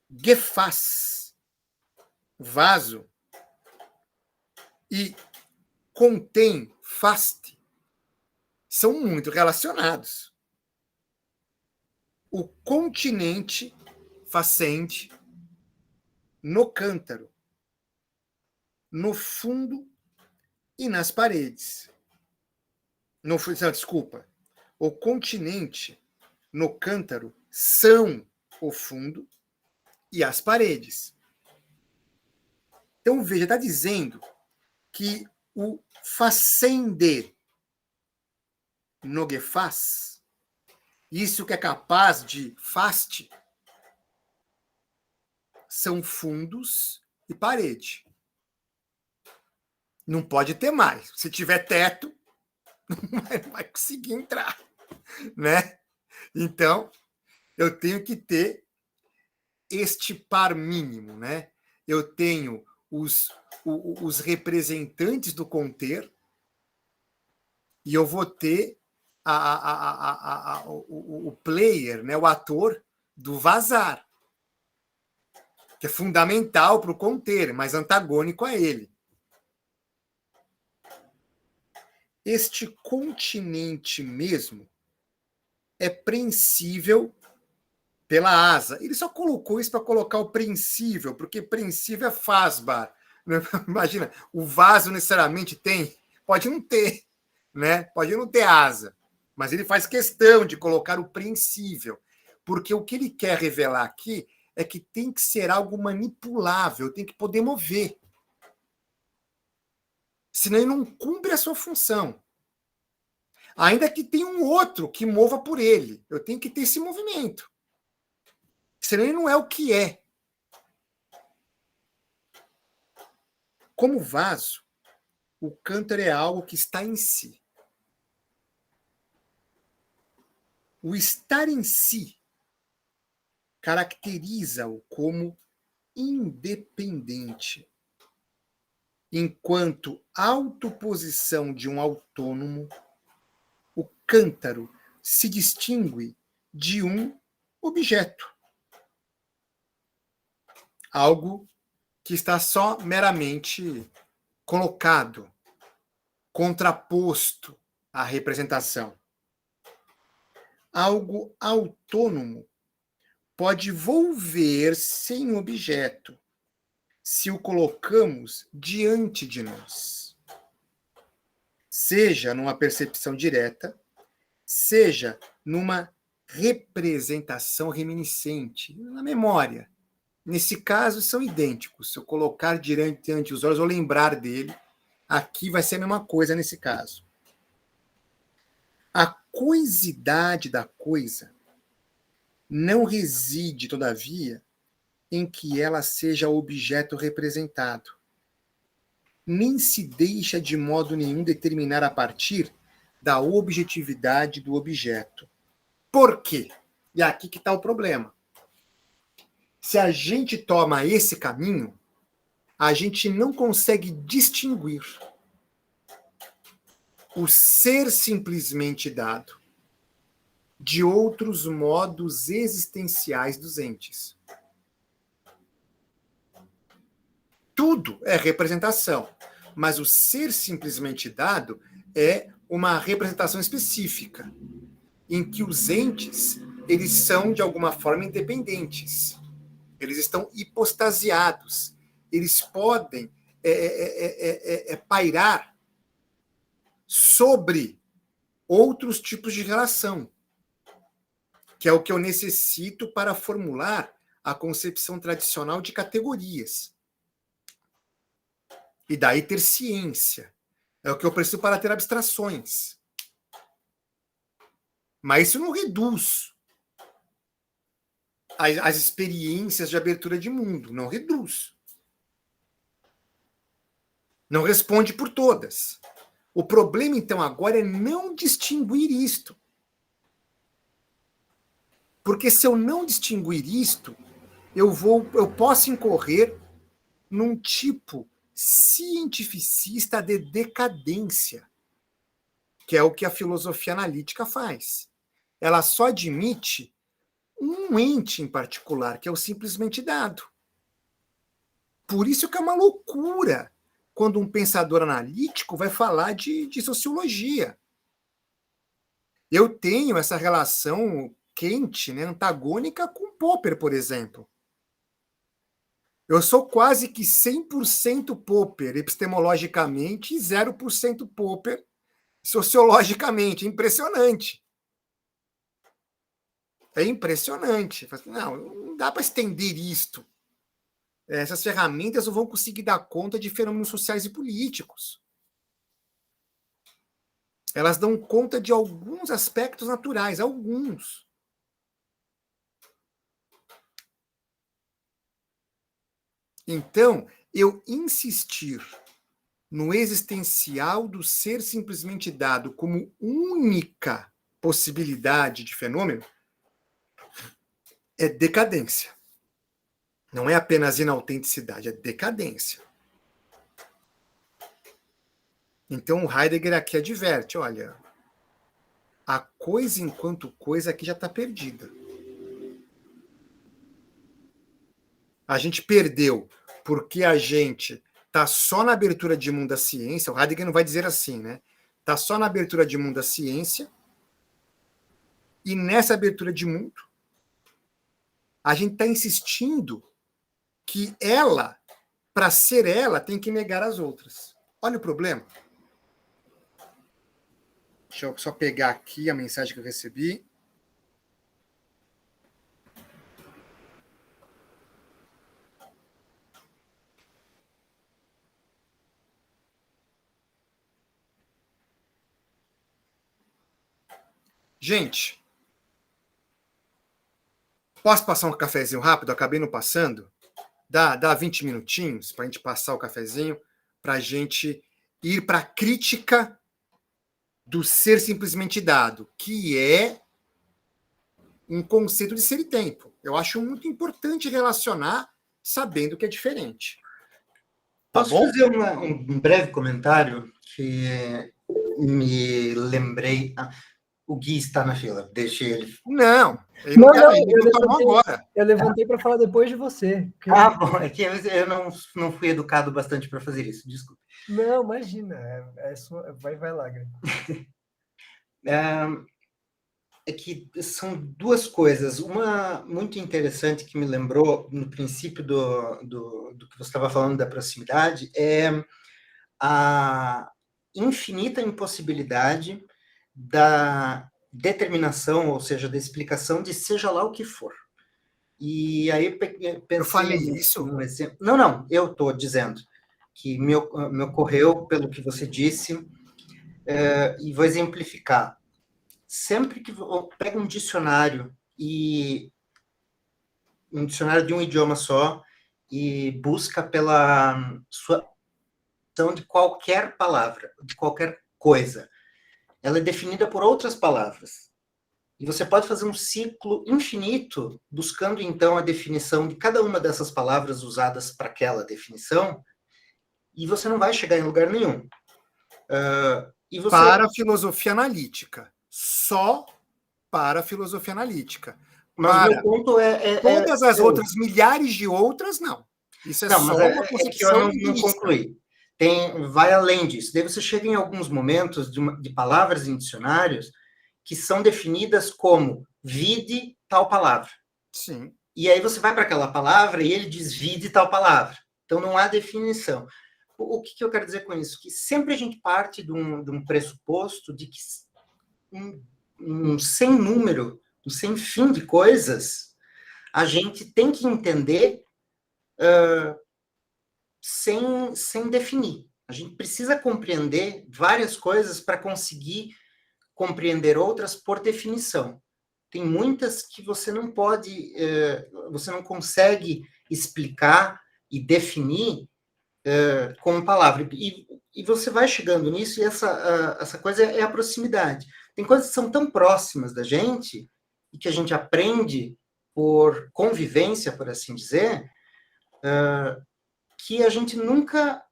Gefäß, vaso, e contém, Fast, são muito relacionados. O continente, facente, no cântaro, no fundo e nas paredes. Não, desculpa. O continente, no cântaro, são o fundo e as paredes. Então, veja, está dizendo que o facende no Gefäß, isso que é capaz de Fast, são fundos e parede. Não pode ter mais. Se tiver teto, não vai conseguir entrar, né? Então, eu tenho que ter este par mínimo, né? Eu tenho os representantes do conter e eu vou ter o player, né? O ator do vazar, que é fundamental para o conter, mas antagônico a ele. Este continente mesmo é prensível pela asa. Ele só colocou isso para colocar o prensível, porque prensível é fásbar. Imagina, o vaso necessariamente tem, pode não ter, né? Pode não ter asa, mas ele faz questão de colocar o prensível, porque o que ele quer revelar aqui é que tem que ser algo manipulável, tem que poder mover. Senão ele não cumpre a sua função. Ainda que tenha um outro que mova por ele. Eu tenho que ter esse movimento. Senão ele não é o que é. Como vaso, o cântaro é algo que está em si. O estar em si caracteriza-o como independente, enquanto autoposição de um autônomo, o cântaro se distingue de um objeto. Algo que está só meramente colocado, contraposto à representação. Algo autônomo pode volver-se em objeto se o colocamos diante de nós. Seja numa percepção direta, seja numa representação reminiscente, na memória. Nesse caso, são idênticos. Se eu colocar diante dos olhos, ou lembrar dele, aqui vai ser a mesma coisa nesse caso. A coisidade da coisa não reside, todavia, em que ela seja objeto representado. Nem se deixa de modo nenhum determinar a partir da objetividade do objeto. Por quê? E aqui que está o problema. Se a gente toma esse caminho, a gente não consegue distinguir o ser simplesmente dado de outros modos existenciais dos entes. Tudo é representação, mas o ser simplesmente dado é uma representação específica, em que os entes, eles são, de alguma forma, independentes. Eles estão hipostasiados. eles podem pairar sobre outros tipos de relação, que é o que eu necessito para formular a concepção tradicional de categorias. E daí ter ciência. É o que eu preciso para ter abstrações. Mas isso não reduz as experiências de abertura de mundo. Não reduz. Não responde por todas. O problema, então, agora é não distinguir isto. Porque se eu não distinguir isto, eu posso incorrer num tipo cientificista de decadência, que é o que a filosofia analítica faz. Ela só admite um ente em particular, que é o simplesmente dado. Por isso que é uma loucura quando um pensador analítico vai falar de sociologia. Eu tenho essa relação quente, né, antagônica com Popper, por exemplo. Eu sou quase que 100% Popper epistemologicamente e 0% Popper sociologicamente. Impressionante. É impressionante. Não dá para estender isto. Essas ferramentas não vão conseguir dar conta de fenômenos sociais e políticos. Elas dão conta de alguns aspectos naturais, alguns. Então, eu insistir no existencial do ser simplesmente dado como única possibilidade de fenômeno é decadência. Não é apenas inautenticidade, é decadência. Então, o Heidegger aqui adverte, olha, a coisa enquanto coisa aqui já está perdida. A gente perdeu porque a gente está só na abertura de mundo da ciência. O Heidegger não vai dizer assim, né? Está só na abertura de mundo da ciência. E nessa abertura de mundo, a gente está insistindo que ela, para ser ela, tem que negar as outras. Olha o problema. Deixa eu só pegar aqui a mensagem que eu recebi. Gente, posso passar um cafezinho rápido? Acabei não passando. Dá 20 minutinhos para a gente passar o cafezinho, para a gente ir para a crítica do ser simplesmente dado, que é um conceito de ser e tempo. Eu acho muito importante relacionar sabendo que é diferente. Tá Posso bom? Fazer um breve comentário que me lembrei... O Gui está na fila, deixa ele. Não, ele não, eu levantei para falar depois de você. Bom, é que eu não fui educado bastante para fazer isso, desculpe. Não, imagina, vai lá, Greg. É que são duas coisas. Uma muito interessante que me lembrou no princípio do que você estava falando da proximidade é a infinita impossibilidade da determinação, ou seja, da explicação de seja lá o que for. E aí pensei... Eu falei isso? Não, eu estou dizendo que me ocorreu pelo que você disse, e vou exemplificar. Sempre que eu pego um dicionário de um idioma só e busca pela sua de qualquer palavra, de qualquer coisa, ela é definida por outras palavras. E você pode fazer um ciclo infinito buscando, então, a definição de cada uma dessas palavras usadas para aquela definição, e você não vai chegar em lugar nenhum. Para a filosofia analítica. Só para a filosofia analítica. Mas o meu ponto todas as outras milhares de outras, não. Isso é só uma concepção que eu não concluí. Vai além disso. Daí você chega em alguns momentos de palavras em dicionários que são definidas como vide tal palavra. Sim. E aí você vai para aquela palavra e ele diz vide tal palavra. Então, não há definição. O que eu quero dizer com isso? Que sempre a gente parte de um pressuposto de que um sem número, um sem fim de coisas, a gente tem que entender sem definir. A gente precisa compreender várias coisas para conseguir compreender outras por definição. Tem muitas que você não pode, você não consegue explicar e definir com palavra. E você vai chegando nisso, e essa coisa é a proximidade. Tem coisas que são tão próximas da gente, e que a gente aprende por convivência, por assim dizer, que a gente nunca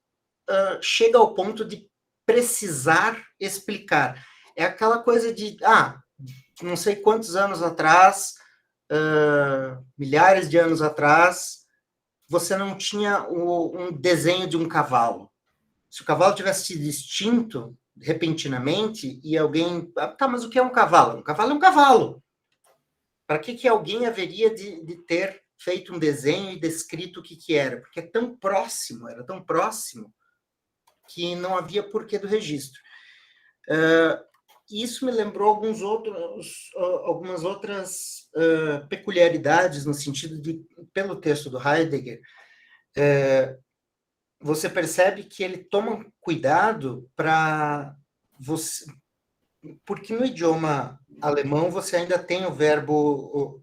chega ao ponto de precisar explicar. É aquela coisa de, não sei quantos anos atrás, milhares de anos atrás, você não tinha um desenho de um cavalo. Se o cavalo tivesse sido extinto repentinamente, e alguém... mas o que é um cavalo? Um cavalo é um cavalo. Para que alguém haveria de ter feito um desenho e descrito o que era? Porque é tão próximo, era tão próximo, que não havia porquê do registro. Isso me lembrou algumas outras peculiaridades, no sentido de, pelo texto do Heidegger, você percebe que ele toma cuidado para você... Porque no idioma alemão você ainda tem o verbo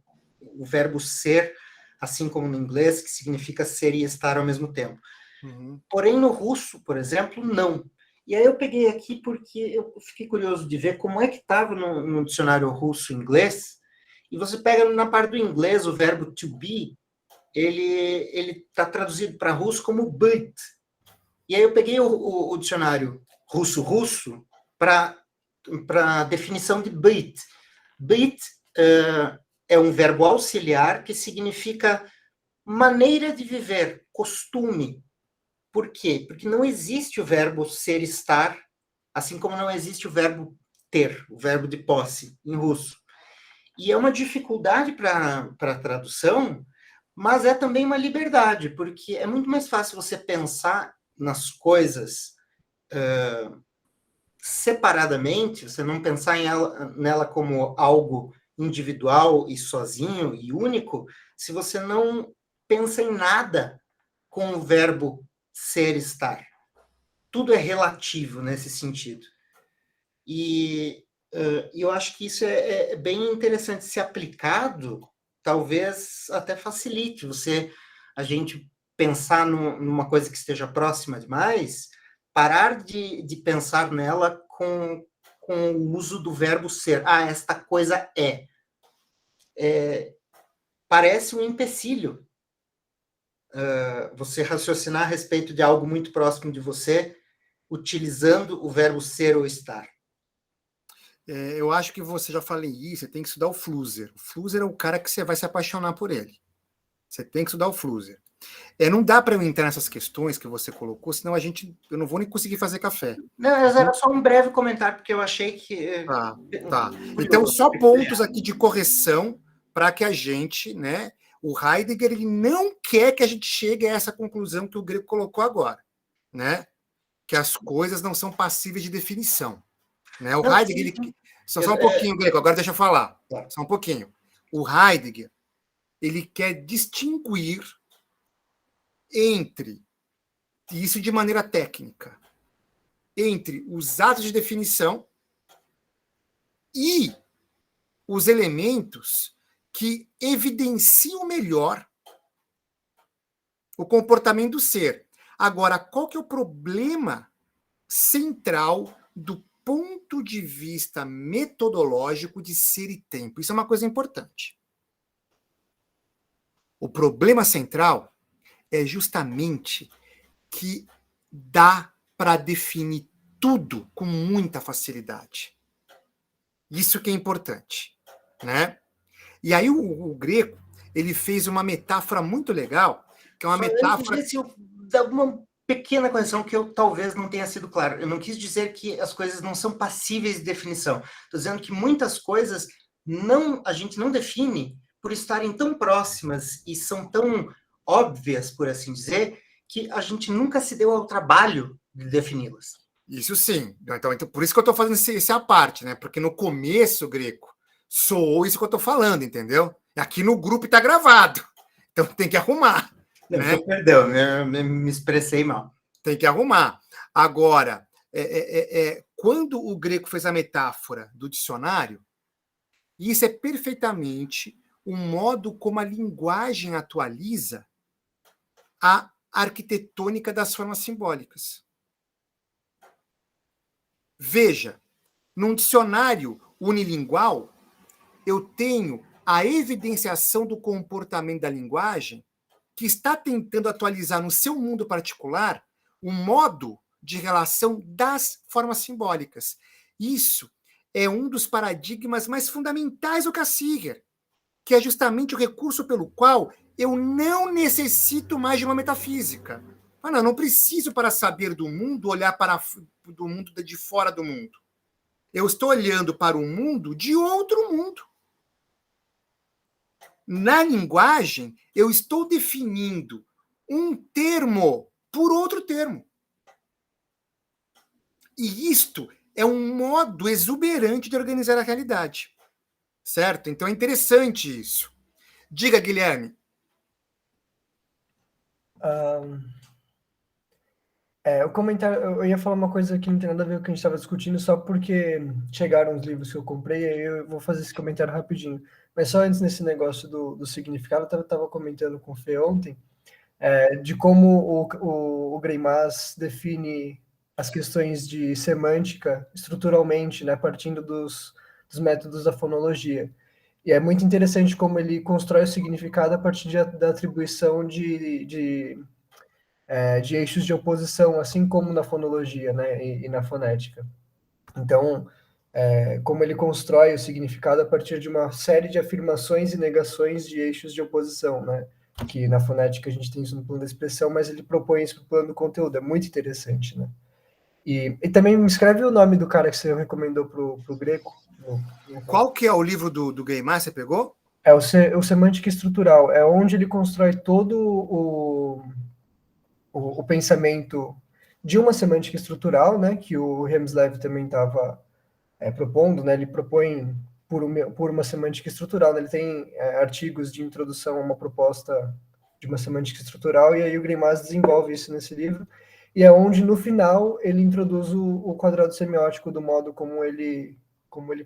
ser, assim como no inglês, que significa ser e estar ao mesmo tempo. Uhum. Porém, no russo, por exemplo, não. E aí eu peguei aqui porque eu fiquei curioso de ver como é que estava no dicionário russo-inglês, e você pega na parte do inglês o verbo to be, ele está traduzido para russo como быть. E aí eu peguei o dicionário russo-russo para a definição de быть. Быть é um verbo auxiliar que significa maneira de viver, costume. Por quê? Porque não existe o verbo ser, estar, assim como não existe o verbo ter, o verbo de posse, em russo. E é uma dificuldade para a tradução, mas é também uma liberdade, porque é muito mais fácil você pensar nas coisas separadamente, você não pensar nela como algo individual e sozinho e único, se você não pensa em nada com o verbo ser, estar. Tudo é relativo nesse sentido. E eu acho que isso é bem interessante. Se aplicado, talvez até facilite a gente pensar numa coisa que esteja próxima demais, parar de pensar nela com o uso do verbo ser. Esta coisa parece um empecilho. Você raciocinar a respeito de algo muito próximo de você, utilizando o verbo ser ou estar. Eu acho que você já falei isso, você tem que estudar o Flusser. O Flusser é o cara que você vai se apaixonar por ele. Você tem que estudar o Flusser. Não dá para eu entrar nessas questões que você colocou, senão eu não vou nem conseguir fazer café. Não, era só um breve comentário, porque eu achei que... Tá. Então, só pontos aqui de correção para que a gente, né? O Heidegger, ele não quer que a gente chegue a essa conclusão que o Greco colocou agora, né? Que as coisas não são passíveis de definição. Né? O Heidegger... Só um pouquinho, Greco, agora deixa eu falar. Só um pouquinho. O Heidegger, ele quer distinguir entre, isso de maneira técnica, entre os atos de definição e os elementos que evidenciam melhor o comportamento do ser. Agora, qual que é o problema central do ponto de vista metodológico de ser e tempo? Isso é uma coisa importante. O problema central é justamente que dá para definir tudo com muita facilidade. Isso que é importante, né? E aí o Greco, ele fez uma metáfora muito legal, que é uma metáfora... Uma pequena correção que eu talvez não tenha sido claro. Eu não quis dizer que as coisas não são passíveis de definição. Estou dizendo que muitas coisas a gente não define por estarem tão próximas e são tão óbvias, por assim dizer, que a gente nunca se deu ao trabalho de defini-las. Isso sim. Então, por isso que eu estou fazendo esse à parte, né? Porque no começo, Greco, soou isso que eu estou falando, entendeu? Aqui no grupo está gravado. Então tem que arrumar. Não, né? Perdão, me expressei mal. Tem que arrumar. Agora, quando o Greco fez a metáfora do dicionário, isso é perfeitamente o modo como a linguagem atualiza a arquitetônica das formas simbólicas. Veja, num dicionário unilingual, eu tenho a evidenciação do comportamento da linguagem que está tentando atualizar no seu mundo particular o modo de relação das formas simbólicas. Isso é um dos paradigmas mais fundamentais do Cassirer, que é justamente o recurso pelo qual eu não necessito mais de uma metafísica. Não preciso, para saber do mundo, olhar para do mundo de fora do mundo. Eu estou olhando para o mundo de outro mundo. Na linguagem, eu estou definindo um termo por outro termo. E isto é um modo exuberante de organizar a realidade. Certo? Então é interessante isso. Diga, Guilherme. O comentário, eu ia falar uma coisa que não tem nada a ver com o que a gente estava discutindo, só porque chegaram os livros que eu comprei, aí eu vou fazer esse comentário rapidinho. Mas só antes, nesse negócio do significado, eu estava comentando com o Fê ontem, de como o Greimas define as questões de semântica estruturalmente, né, partindo dos métodos da fonologia. E é muito interessante como ele constrói o significado a partir da atribuição de eixos de oposição, assim como na fonologia, né, e na fonética. Então, como ele constrói o significado a partir de uma série de afirmações e negações de eixos de oposição, né, que na fonética a gente tem isso no plano da expressão, mas ele propõe isso no plano do conteúdo, é muito interessante, né. E também me escreve o nome do cara que você recomendou pro Greco. Qual que é o livro do Greimas, você pegou? É o Semântica Estrutural, é onde ele constrói todo o pensamento de uma semântica estrutural, né, que o Hemslev também estava propondo, né, ele propõe por uma semântica estrutural, né, ele tem artigos de introdução a uma proposta de uma semântica estrutural, e aí o Greimas desenvolve isso nesse livro, e é onde, no final, ele introduz o quadrado semiótico do modo como ele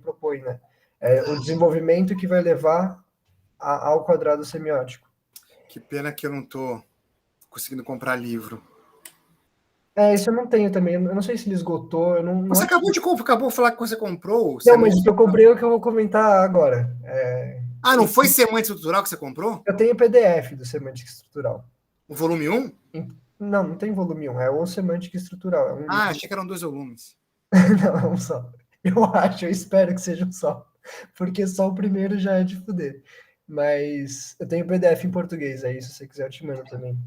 propõe, né, o desenvolvimento que vai levar ao quadrado semiótico. Que pena que eu não estou conseguindo comprar livro. Isso eu não tenho também. Eu não sei se ele esgotou. Você acabou de falar que você comprou? Não, mas o que eu comprei é o que eu vou comentar agora. Não foi Semântica Estrutural que você comprou? Eu tenho o PDF do Semântica Estrutural. O volume 1? Não tem volume 1. É o Semântica Estrutural. Achei que eram 2 volumes. Não, é um só. Eu espero que seja um só. Porque só o primeiro já é de fuder. Mas eu tenho o PDF em português aí, se você quiser eu te mando também.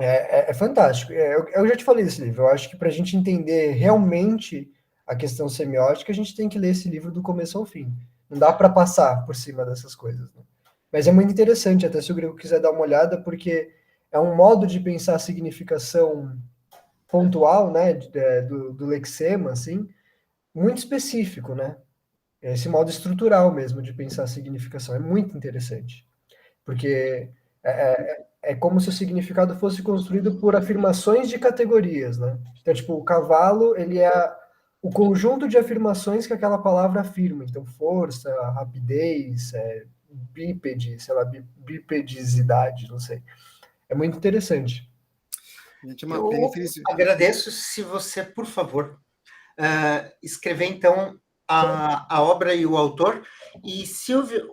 É fantástico. Eu já te falei desse livro. Eu acho que para a gente entender realmente a questão semiótica, a gente tem que ler esse livro do começo ao fim. Não dá para passar por cima dessas coisas. Né? Mas é muito interessante, até se o Grego quiser dar uma olhada, porque é um modo de pensar a significação pontual, né, do lexema, assim, muito específico, né? Esse modo estrutural mesmo de pensar a significação é muito interessante, porque é como se o significado fosse construído por afirmações de categorias, né? Então, tipo, o cavalo, ele é o conjunto de afirmações que aquela palavra afirma. Então, força, rapidez, bípede, sei lá, bipedicidade, não sei. É muito interessante. Gente, Eu agradeço se você, por favor, escrever, então, a obra e o autor. E, Silvio,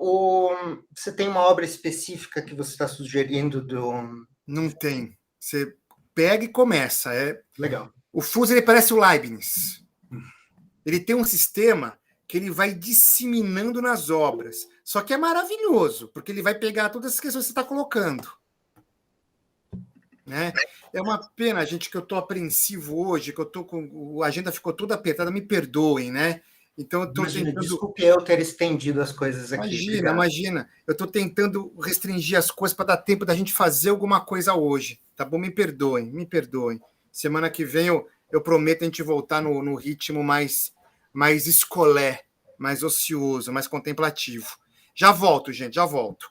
você tem uma obra específica que você está sugerindo Não tem. Você pega e começa. Legal. O Fus, ele parece o Leibniz. Ele tem um sistema que ele vai disseminando nas obras. Só que é maravilhoso, porque ele vai pegar todas as questões que você está colocando. Né? É uma pena, gente, que eu estou apreensivo hoje, que eu estou com. A agenda ficou toda apertada, me perdoem, né? Então, eu estou tentando... Desculpe eu ter estendido as coisas aqui. Imagina, imagina. Eu estou tentando restringir as coisas para dar tempo da gente fazer alguma coisa hoje. Tá bom? Me perdoem, me perdoem. Semana que vem eu prometo a gente voltar no ritmo mais escolé, mais ocioso, mais contemplativo. Já volto, gente, já volto.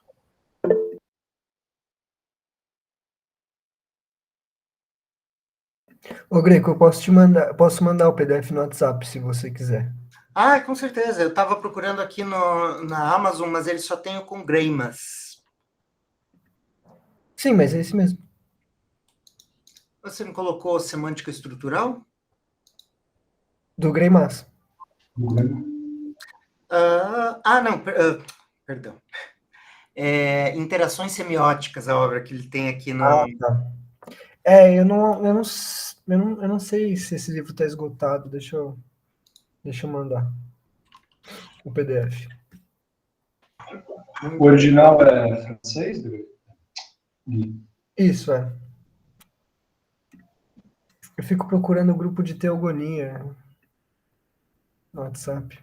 Ô, Greco, eu posso mandar o PDF no WhatsApp, se você quiser. Ah, com certeza. Eu estava procurando aqui na Amazon, mas ele só tem o com Greimas. Sim, mas é esse mesmo. Você não colocou semântica estrutural? Do Greimas. Não, perdão. Interações semióticas, a obra que ele tem aqui no... Tá. Eu não sei se esse livro está esgotado. Deixa eu mandar o PDF. O original é francês? Isso, é. Eu fico procurando o grupo de teogonia no WhatsApp.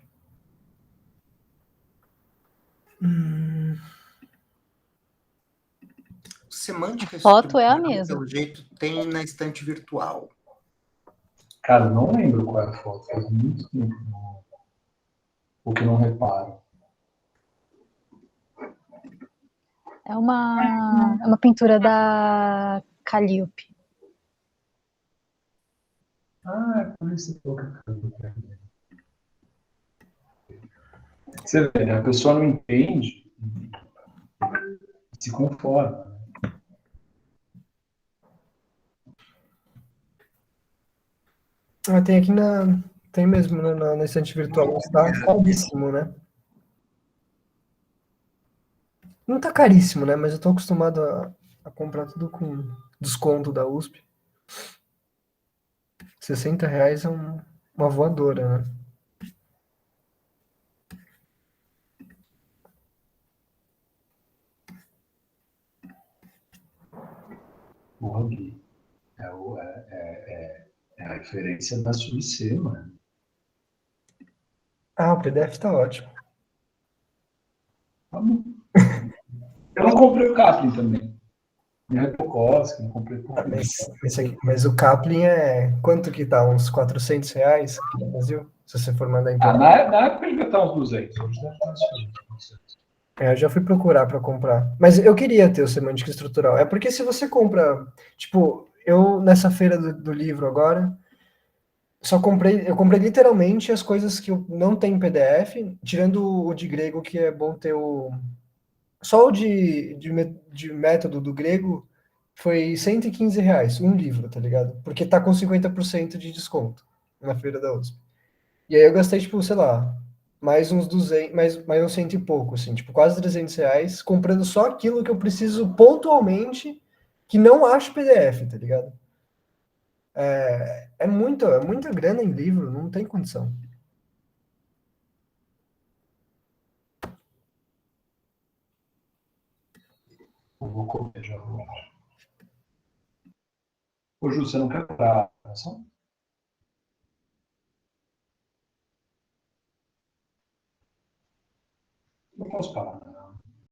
Semântica A foto é a estrutural, mesma. pelo jeito, tem na estante virtual. Cara, não lembro qual é a foto. Faz muito tempo o que eu não reparo. É uma pintura da Calliope. É por isso que eu Você vê, né? A pessoa não entende e se conforma. Tem aqui tem mesmo na estante virtual. Está caríssimo, né? Não tá caríssimo, né? Mas eu tô acostumado a comprar tudo com desconto da USP. R$60 é uma voadora, né? Porra, Gui. É a referência da Suíça, mano. O PDF tá ótimo. Tá bom. Eu não comprei o Kaplan também. Nem o Bukowski, não comprei por Mas o Kaplan quanto que tá? Uns R$400 aqui no Brasil? Se você for mandar em na época ele tá uns 200. Hoje deve estar uns 200. Eu já fui procurar para comprar. Mas eu queria ter o Semântica Estrutural. É porque se você compra... Tipo, eu nessa feira do livro agora, eu comprei literalmente as coisas que não tem em PDF, tirando o de grego, que é bom ter só o de método do grego foi R$115, um livro, tá ligado? Porque tá com 50% de desconto na feira da USP. E aí eu gastei, tipo, sei lá, mais uns 200, mais uns cento e pouco, assim, tipo, quase R$300, comprando só aquilo que eu preciso pontualmente, que não acho PDF, tá ligado? É muita grana em livro, não tem condição. Eu vou comer já. Ô, Ju, você não quer parar a gravação? Não posso parar, né?